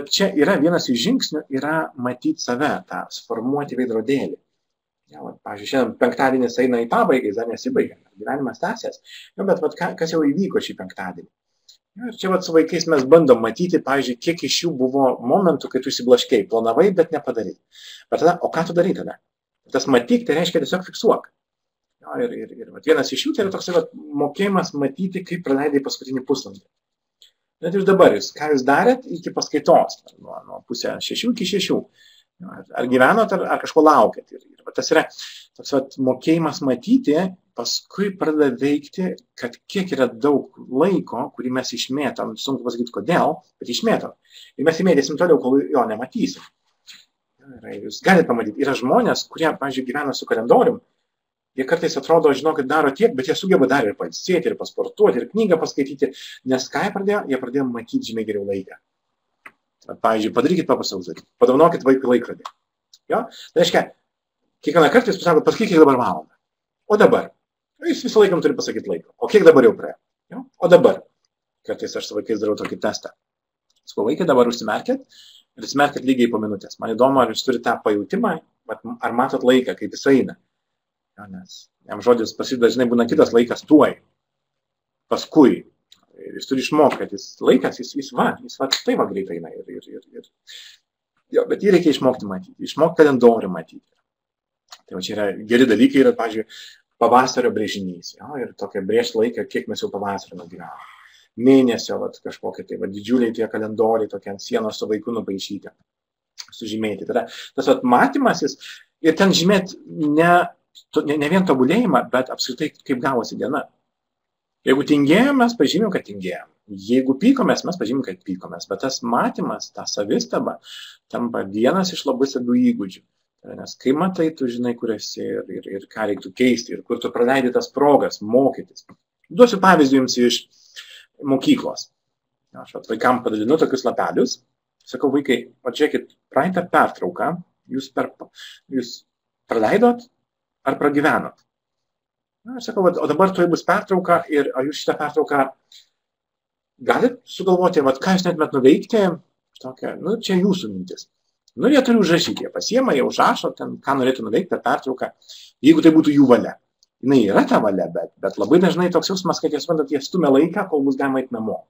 čia yra vienas iš žingsnių, yra matyti save, tą sformuoti veidrodėlį. Pavyzdžiui, šiandien penktadienis eina į pabaigą, jis dar nesibaigia, gyvenimas tęsės. Bet kas jau įvyko šį penktadienį. Ir čia su vaikais mes bandom matyti, pavyzdžiui, kiek iš jų buvo momentų, kai tu išsiblaškei, planavai, bet nepadarai. Bet tada, o ką tu darai tada? Tas matyk, tai reiškia tiesiog fiksuok. Ir vienas iš jų tai yra toks mokėjimas matyti, kaip praleidai paskutinį pusvalandį. Net ir dabar, ką jūs darėt iki paskaitos, nuo pusę 6 iki 6. Ar gyvenot, ar kažko laukėt. Ir tas yra toks mokėjimas matyti, paskui pradeda veikti, kad kiek yra daug laiko, kurį mes išmėtom, sunku pasakyti kodėl, bet išmėtom. Ir mes įmėtysim toliau, kol jo nematysim. Jūs galite pamatyti, yra žmonės, kurie, pavyzdžiui, gyvena su kalendorium, jie kartais atrodo, žinokit, daro tiek, bet jie sugeba dar ir pailsėti, ir pasportuoti, ir knygą paskaityti, nes ką jie pradėjo matyti žymiai geriau laiką. Pavyzdžiui, padarykit paprastą užduotį, padovanokit vaikui laikrodį. Tai reiškia, kiekvieną kartą jūs pasakot, pasakyk, kiek dabar valandą. O dabar. Jūs visą laiką turi pasakyti laiką. O kiek dabar jau praėjo? O dabar. Kartais aš su vaikais darau tokį testą. Sakau, vaikai, dabar užsimerkit ir užsimerkit lygiai po minutės. Man įdomu, ar jūs turite tą pajūtimą, ar matot laiką, kaip jis eina. Nes jam žodis dažnai būna kitas laikas tuoj. Paskui. Jis turi išmokti, kad jis laikas, jis tai greitai eina. Bet jį reikia išmokti matyti. Išmokti kalendorių matyti. Tai čia yra geri dalykai, yra, pavyzdžiui, pavasario brėžinys. Ir tokia brėžti laiką, kiek mes jau pavasario nugyvename. Mėnesio kažkokie tai didžiuliai tie kalendoriai, tokie ant sienos su vaiku nupaišyti, sužymėti. Tada tas matymasis ir ten žymėti ne vien tobulėjimą, bet apskritai kaip gavosi diena. Jeigu tingėjom, mes pažymim, kad tingėjom. Jeigu pykomės, mes pažymim, kad pykomės. Bet tas matymas, ta savistaba tampa vienas iš labai svarbių įgūdžių. Nes kai matai, tu žinai, kur esi ir ką reiktų keisti, ir kur tu praleidi tas progas mokytis. Duosiu pavyzdį jums iš mokyklos. Aš vaikam padalinu tokius lapelius. Sakau, vaikai, žiūrėkit, praeitą pertrauką jūs praleidot ar pragyvenot? Aš sakau, o dabar tuoj bus pertrauka ir jūs šitą pertrauką galit sugalvoti, ką jūs net nuveikti, tokia, čia jūsų mintis. Jie turi užrašyti, jie pasiema, jie užrašo, ką norėtų nuveikti per pertrauką, jeigu tai būtų jų valia. Jis yra ta valia, bet labai dažnai toks jausmas, kad jie stumia laiką, kol bus galima eiti namo.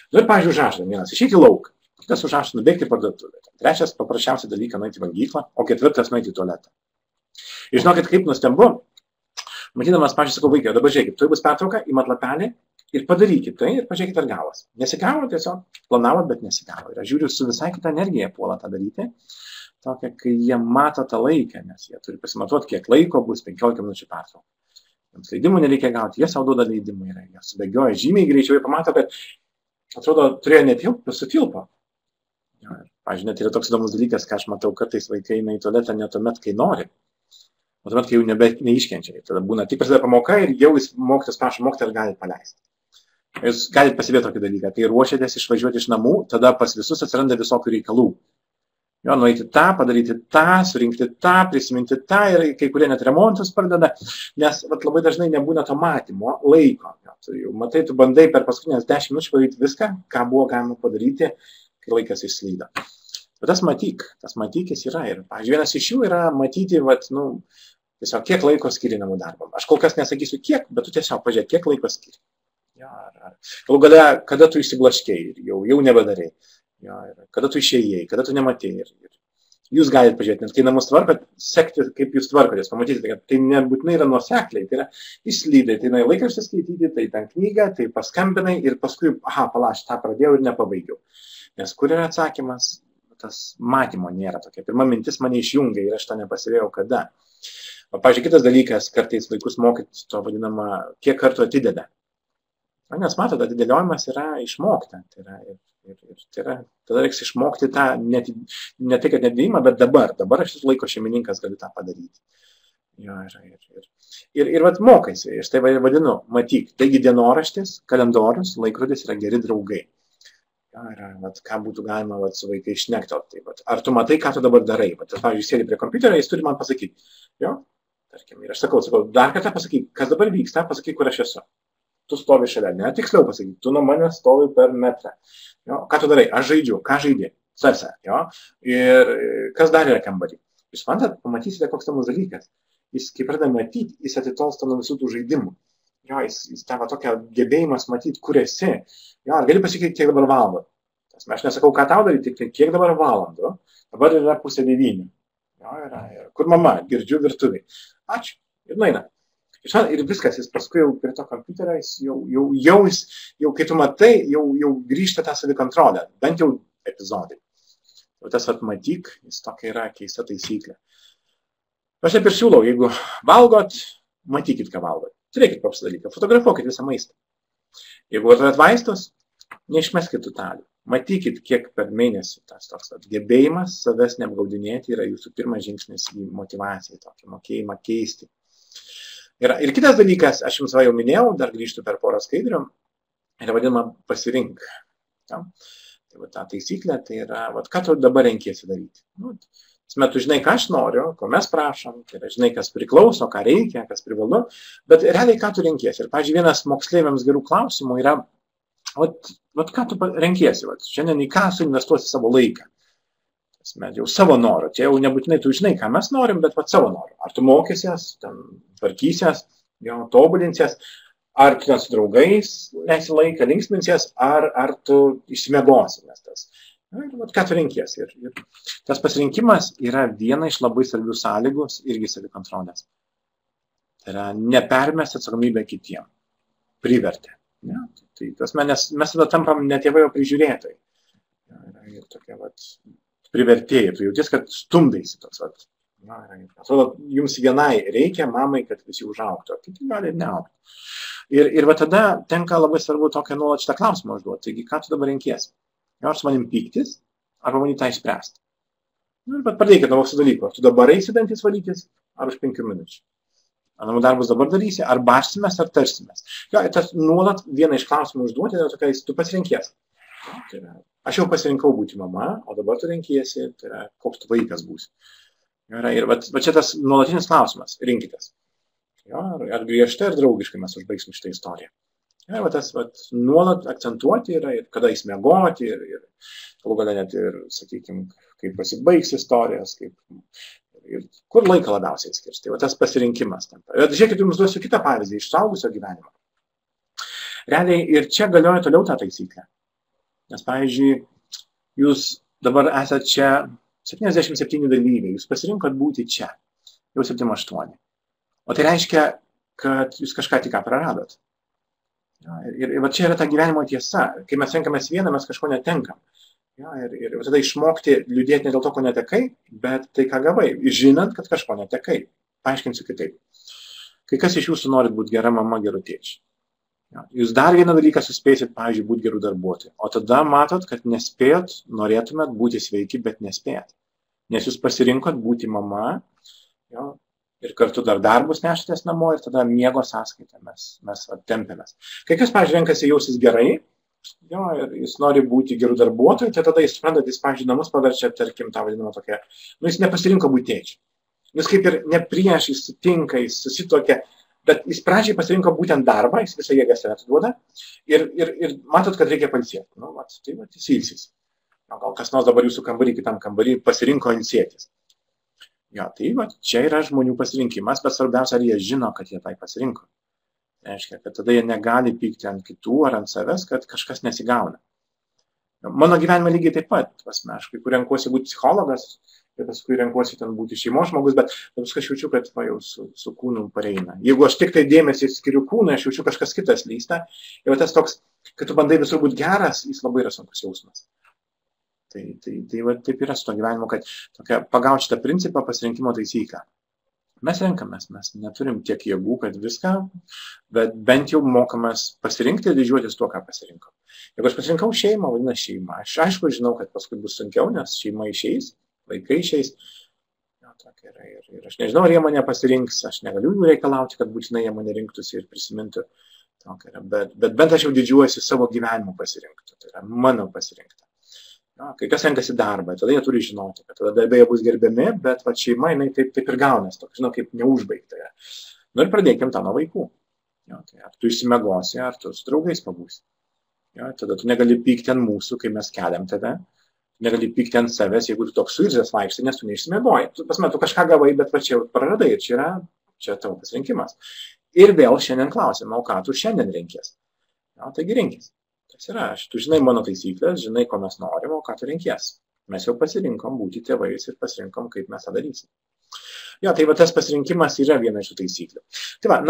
Ir, pavyzdžiui, užrašo vienas išeiti į lauką, kitas užrašo nubėgti į parduotuvę, trečias paprasčiausią dalyką nueiti į valgyklą, o ketvirtas nueiti į tualetą. Ir žinokit, kaip nustembu, matydamas, pavyzdžiui, sakau, vaikai, dabar žiūrėkit, tuoj bus pertrauka, imat lapelį ir padarykit tai ir pažiūrėkit, ar gavos. Nesigavo, tiesiog planavot, bet nesigavo. Ir aš žiūriu, su visai kita energija puola tą daryti, tokia, kai jie mato tą laiką, nes jie turi pasimatuoti, kiek laiko bus 15 minučių pertrauka. Jiems leidimų nereikia gauti, jie sau duoda leidimų, jie subėgioja žymiai greičiau, jie pamato, kad, atrodo, turėjo netilpti, sutilpo. Pavyzdžiui, net yra toks įdomus dalykas, ką aš matau, kartais vaikai eina į tualetą ne tuomet, kai nori, o tuomet, kai jau neiškenčia. Tada būna tik prasideda pamoka ir jau mokytojas prašo mokytoją, ar gali paleisti. Jūs galite pasibėti tokį dalyką, kai ruošiatės išvažiuoti iš namų, tada pas visus atsiranda visokių reikalų. Nueiti tą, padaryti tą, surinkti tą, prisiminti tą ir kai kurie net remontus pradeda, nes labai dažnai nebūna to matymo laiko. Jau matai, tu bandai per paskutinės 10 minučių padaryti viską, ką buvo galima padaryti, kai laikas išslydo. Bet tas matykis yra ir, pavyzdžiui, vienas iš jų yra matyti, tiesiog kiek laiko skiri namų darbam. Aš kol kas nesakysiu kiek, bet tu tiesiog pažiūrėk, kiek laiko skiri. Galų gale, kada tu išsiblaškėjai ir jau nebedarai. Kada tu išėjai, kada tu nematėjai. Jūs galite pažiūrėti, net kai namus tvarkot, sekti, kaip jūs tvarkotės, pamatysite, kad tai nebūtinai yra nuosekliai, tai yra išslydai, tai laikraštį skaityti, tai ten knygą, tai paskambinai ir paskui, palaš, tą pradėjau ir nepabaigiau. Nes kur yra atsakymas, tas matymo nėra tokia. Pirma mintis mane išjungia ir aš tą nepasivėjau kada. Pavyzdžiui, kitas dalykas, kartais vaikus mokyti to vadinamą, kiek kartų atideda. Nes matot, atidėliojimas yra išmokta. Tada reiks išmokti tą, ne tai, kad nedėjimą, bet dabar. Dabar aš laiko šeimininkas galiu tą padaryti. Ir mokaisi, aš tai vadinu, matyk. Taigi dienoraštis, kalendorius, laikrodis yra geri draugai. Ką būtų galima su vaikai šnektelti. Ar tu matai, ką tu dabar darai? Pavyzdžiui, sėdi prie kompiuterio, jis turi man pasakyti. Ir aš sakau, dar kartą pasakyk, kas dabar vyksta, pasakyk, kur aš esu. Tu stovi šalia, ne, tiksliau pasakyti, tu nuo manęs stovi per metrą. Ką tu darai? Aš žaidžiu, ką žaidži? Sarsa. Ir kas dar yra kambarį? Jūs mantat, pamatysite, koks tamus dalykas. Jis, kai pradeda matyti, jis atitolsta nuo visų tų žaidimų. Jis tavo tokia gebėjimas matyti, kur esi. Ar gali pasakyti, kiek dabar valandų? Aš nesakau, ką tau daryti, tik kiek dabar valandų. Dabar yra 8:30. Kur mama? Girdžiu virtuvį. Ačiū. Ir nueina. Ir viskas, jis paskui jau prie to kompiuterio, jau kai tu matai, jau grįžta tą savikontrolę, bent jau epizodai. Tas matyk, jis tokia yra keista taisyklė. Aš taip ir siūlau, jeigu valgot, matykit, ką valgot. Turėkit paprastą dalyką, fotografuokit visą maistą. Jeigu vartojat vaistus, neišmeskit tų talių. Matykit, kiek per mėnesį tas toks gebėjimas savęs neapgaudinėti yra jūsų pirmas žingsnis į motyvaciją, tokį mokėjimą keisti. Ir kitas dalykas, aš jums jau minėjau, dar grįžtu per porą skaidrių, yra vadinama pasirink. Tai ta taisyklė, tai yra, ką tu dabar renkiesi daryti. Tu žinai, ką aš noriu, ko mes prašom, tai yra, žinai, kas priklauso, ką reikia, kas privalu, bet realiai, ką tu renkiesi. Ir, pavyzdžiui, vienas moksleiviams gerų klausimų yra, ką tu renkiesi, šiandien į ką suinvestuosi savo laiką. Jau savo norų. Čia jau nebūtinai tu žinai, ką mes norim, bet savo norų. Ar tu mokysies, tvarkysies, tobulinsies, ar tu su draugais leisi laiką, linksminsies, ar tu išsimiegosi. Ką tu renkiesi. Ir tas pasirinkimas yra viena iš labai svarbių sąlygų irgi savikontrolės. Tai yra nepermesti atsakomybę kitiem. Privertė. Mes tada tampam ne tėvai, o prižiūrėtojai. Ir tokia privertėjai, tu jauties, kad stumdaisi toks. Atrodo, jums vienai reikia mamai, kad visi užaugtų, o kiti gali ir neaugti. Ir tada tenka labai svarbu tokią nuolat šitą klausimą užduoti. Taigi, ką tu dabar renkiesi? Ar su manim pyktis, arba manį tą išspręsti? Nu, bet pradėkite nuo mūsų dalyko. Tu dabar eisi dantis valytis, ar už 5 minučių? Ar namų darbus dabar darysi, ar barsimės, ar tarsimės. Jo, tas nuolat vieną iš klausimų užduoti, yra tokia, tu pasirinkies. Tai yra, aš jau pasirinkau būti mama, o dabar tu renkiesi, tai yra, koks tu vaikas būsi. Ir va čia tas nuolatinis klausimas, rinkitės. Jo, ar griežtai, ar draugiškai mes užbaigsim šitą istoriją. Ir va tas nuolat akcentuoti yra, ir kada jis miegoti, ir galų galia net ir, sakykime, kaip pasibaigs istorijos, ir kur laiką labiausiai skirs. Tai va tas pasirinkimas. Žiūrėkit, jums duosiu kitą pavyzdį iš suaugusio gyvenimo. Realiai ir čia galioja toliau tą taisyklę. Nes, pavyzdžiui, jūs dabar esate čia 77 dalyviai, jūs pasirinkot būti čia, jau 7-8. O tai reiškia, kad jūs kažką tik ką praradot. Ir va čia yra ta gyvenimo tiesa. Kai mes renkamės vieną, mes kažko netenkam. Ir tada išmokti liūdėti ne dėl to, ko netekai, bet tai, ką gavai, žinant, kad kažko netekai. Paaiškinsiu kitaip. Kai kas iš jūsų norit būti gera mama, geru tėčiu. Jūs dar vieną dalyką suspėsit, pavyzdžiui, būti gerų darbuotojų. O tada matot, kad nespėjot, norėtumėt būti sveiki, bet nespėjot. Nes jūs pasirinkot būti mama, ir kartu dar darbus nešatės namo, ir tada miego sąskaitą mes tempiamės. Kai kas, pavyzdžiui, renkasi jausis gerai, ir jis nori būti gerų darbuotojų, tai tada jis suprantat, jis, pavyzdžiui, namus paverčia, tarkim, tą vadinamą tokią, jis nepasirinko būti tėčiu. Jis kaip ir ne prieš, jis sutinka, jis susitokia, bet jis pradžiai pasirinko būtent darbą, jis visą jėgą save atiduoda, ir matot, kad reikia pailsėti. Tai jis ilsis. Gal kas nors dabar jūsų kambarį, kitam kambarį pasirinko ilsėtis. Tai čia yra žmonių pasirinkimas, bet svarbiausia, ar jie žino, kad jie tai pasirinko. Reiškia, kad tada jie negali pykti ant kitų ar ant savęs, kad kažkas nesigauna. Mano gyvenime lygiai taip pat. Aš kai kur renkuosi būti psichologas, ir paskui renkuosi ten būti šeimos žmogus, bet paskui aš jaučiu, kad jau su kūnu pareina. Jeigu aš tik tai dėmesį skiriu kūną, aš jaučiu kažkas kitas lysta. Ir tas toks, kad tu bandai visur būti geras, jis labai yra sunkus jausmas. Tai taip yra su to gyvenimu, kad pagauti šitą principą pasirinkimo taisyklę. Mes renkamės, mes neturim tiek jėgų, kad viską, bet bent jau mokamės pasirinkti ir didžiuotis tuo, ką pasirinkom. Jeigu aš pasirinkau šeimą, vadinasi šeima. Aš aišku žinau, kad paskui bus sunkiau, nes šeima išeis, vaikai išeis. Ir aš nežinau, ar jie mane pasirinks, aš negaliu jų reikalauti, kad būtinai jie mane rinktųsi ir prisimintų. Bet bent aš jau didžiuojuosi savo gyvenimu pasirinktų. Tai yra mano pasirinkta. Kai kas renkasi darbą, tada jie turi žinoti, kad tada darbai bus gerbiami, bet šeima, jinai taip ir gaunasi, žinau, kaip neužbaigta. Ir pradėkim tą nuo vaikų. Ar tu išsimegosi, ar tu su draugais pabūsi. Tada tu negali pykti ant mūsų, kai mes keliam tave. Negali pykti ant savęs, jeigu tu toks suirzęs vaikštai, nes tu neišsimiegoji. Tu kažką gavai, bet čia jau praradai ir čia tavo pasirinkimas. Ir vėl šiandien klausim, o ką tu šiandien renkies? Taigi renkis. Tas yra, tu žinai mano taisyklės, žinai, ko mes norim, o ką tu renkies. Mes jau pasirinkom būti tėvais ir pasirinkom, kaip mes tą darysim. Tai tas pasirinkimas yra viena iš tų taisyklių.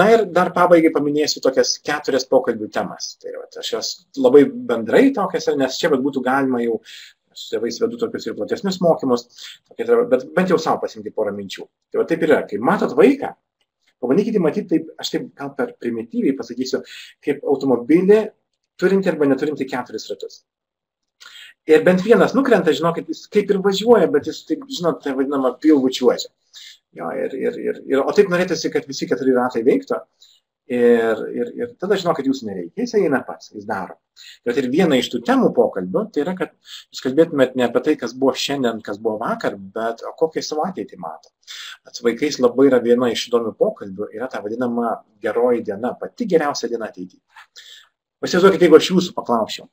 Ir dar pabaigai paminėsiu tokias 4 pokalbių temas. Aš jas labai bendrai tokias, nes čia būtų galima jau, su tėvais vedu tokius ir platesnius mokymus, bet bent jau savo pasimti porą minčių. Taip yra, kai matot vaiką, pabandykite matyti taip, aš taip gal per primityviai pasakysiu, kaip automobilį turinti arba neturinti 4 ratus. Ir bent vienas nukrenta, žinokit, jis kaip ir važiuoja, bet jis, taip, žinot, tai vadinama pilvu čiuožia. O taip norėtųsi, kad visi 4 ratai veiktų. Ir tada žinokit, jūsų nereikia. Jis eina pats, jis daro. Ir viena iš tų temų pokalbių, tai yra, kad jūs kalbėtumėt ne apie tai, kas buvo šiandien, kas buvo vakar, bet kokią savo ateitį mato. Su vaikais labai yra viena iš įdomių pokalbių, yra ta vadinama geroji diena, pati geriausia diena ateityje. Pasivaizduokite, jeigu aš jūsų paklausčiau,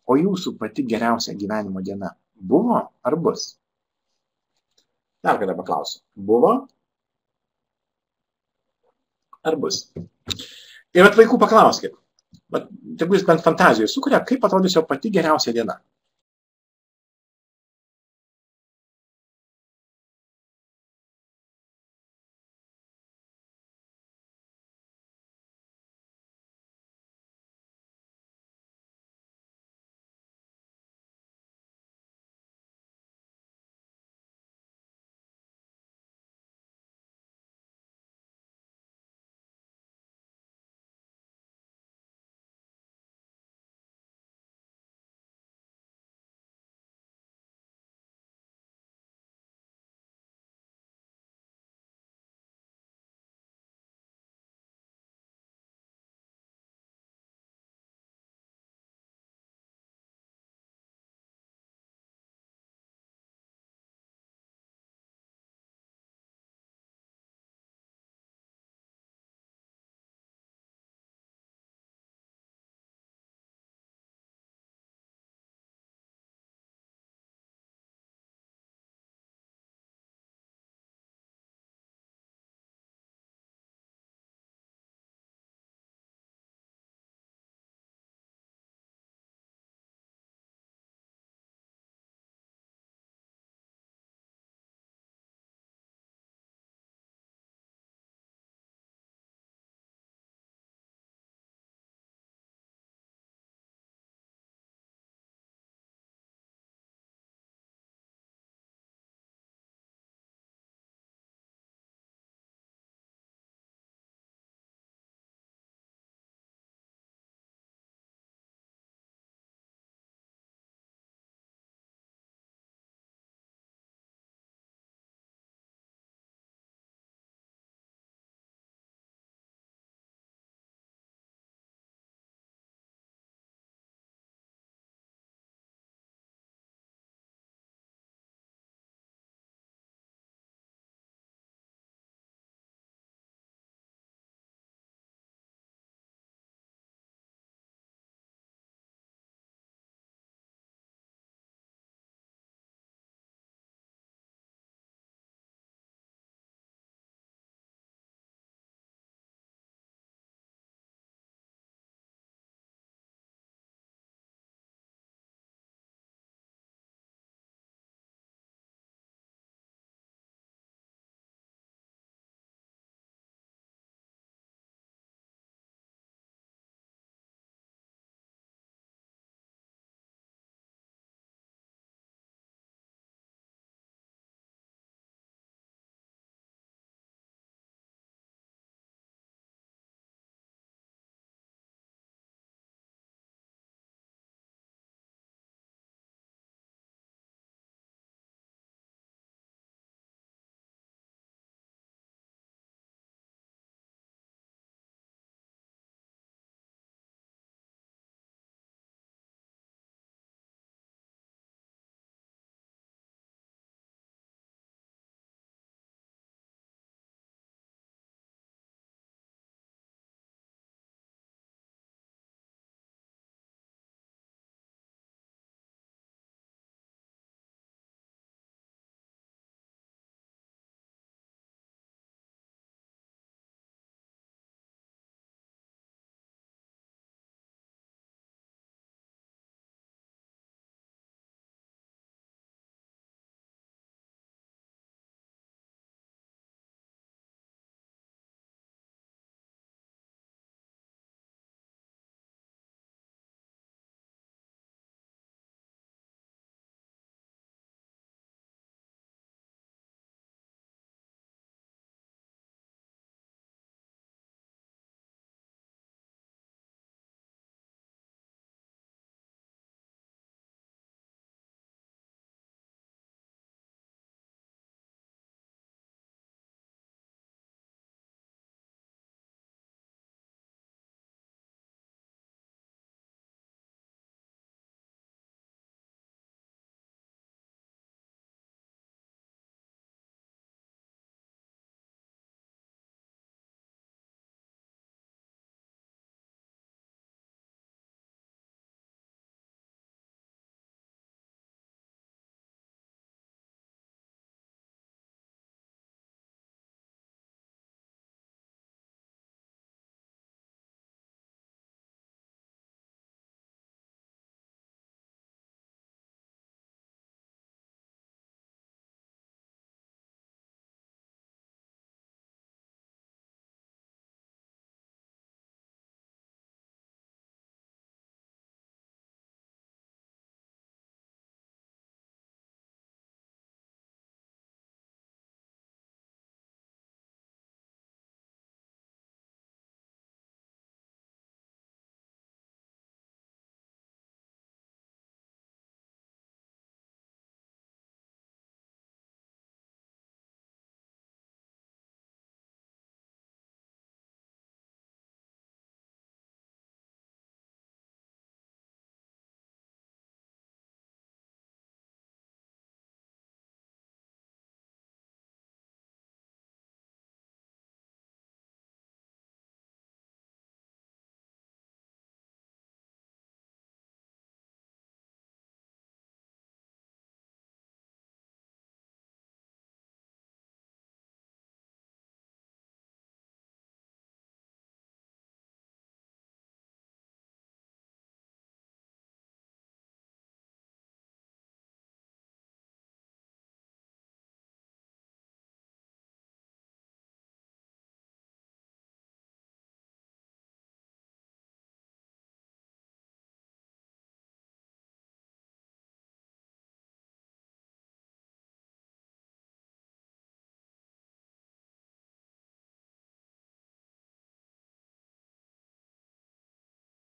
o jūsų pati geriausia gyvenimo diena buvo ar bus? Dar kada paklausiu. Buvo ar bus? Ir vaikų paklauskit. Tegu jis bent fantazijoje sukuria, kaip atrodys jo pati geriausia diena.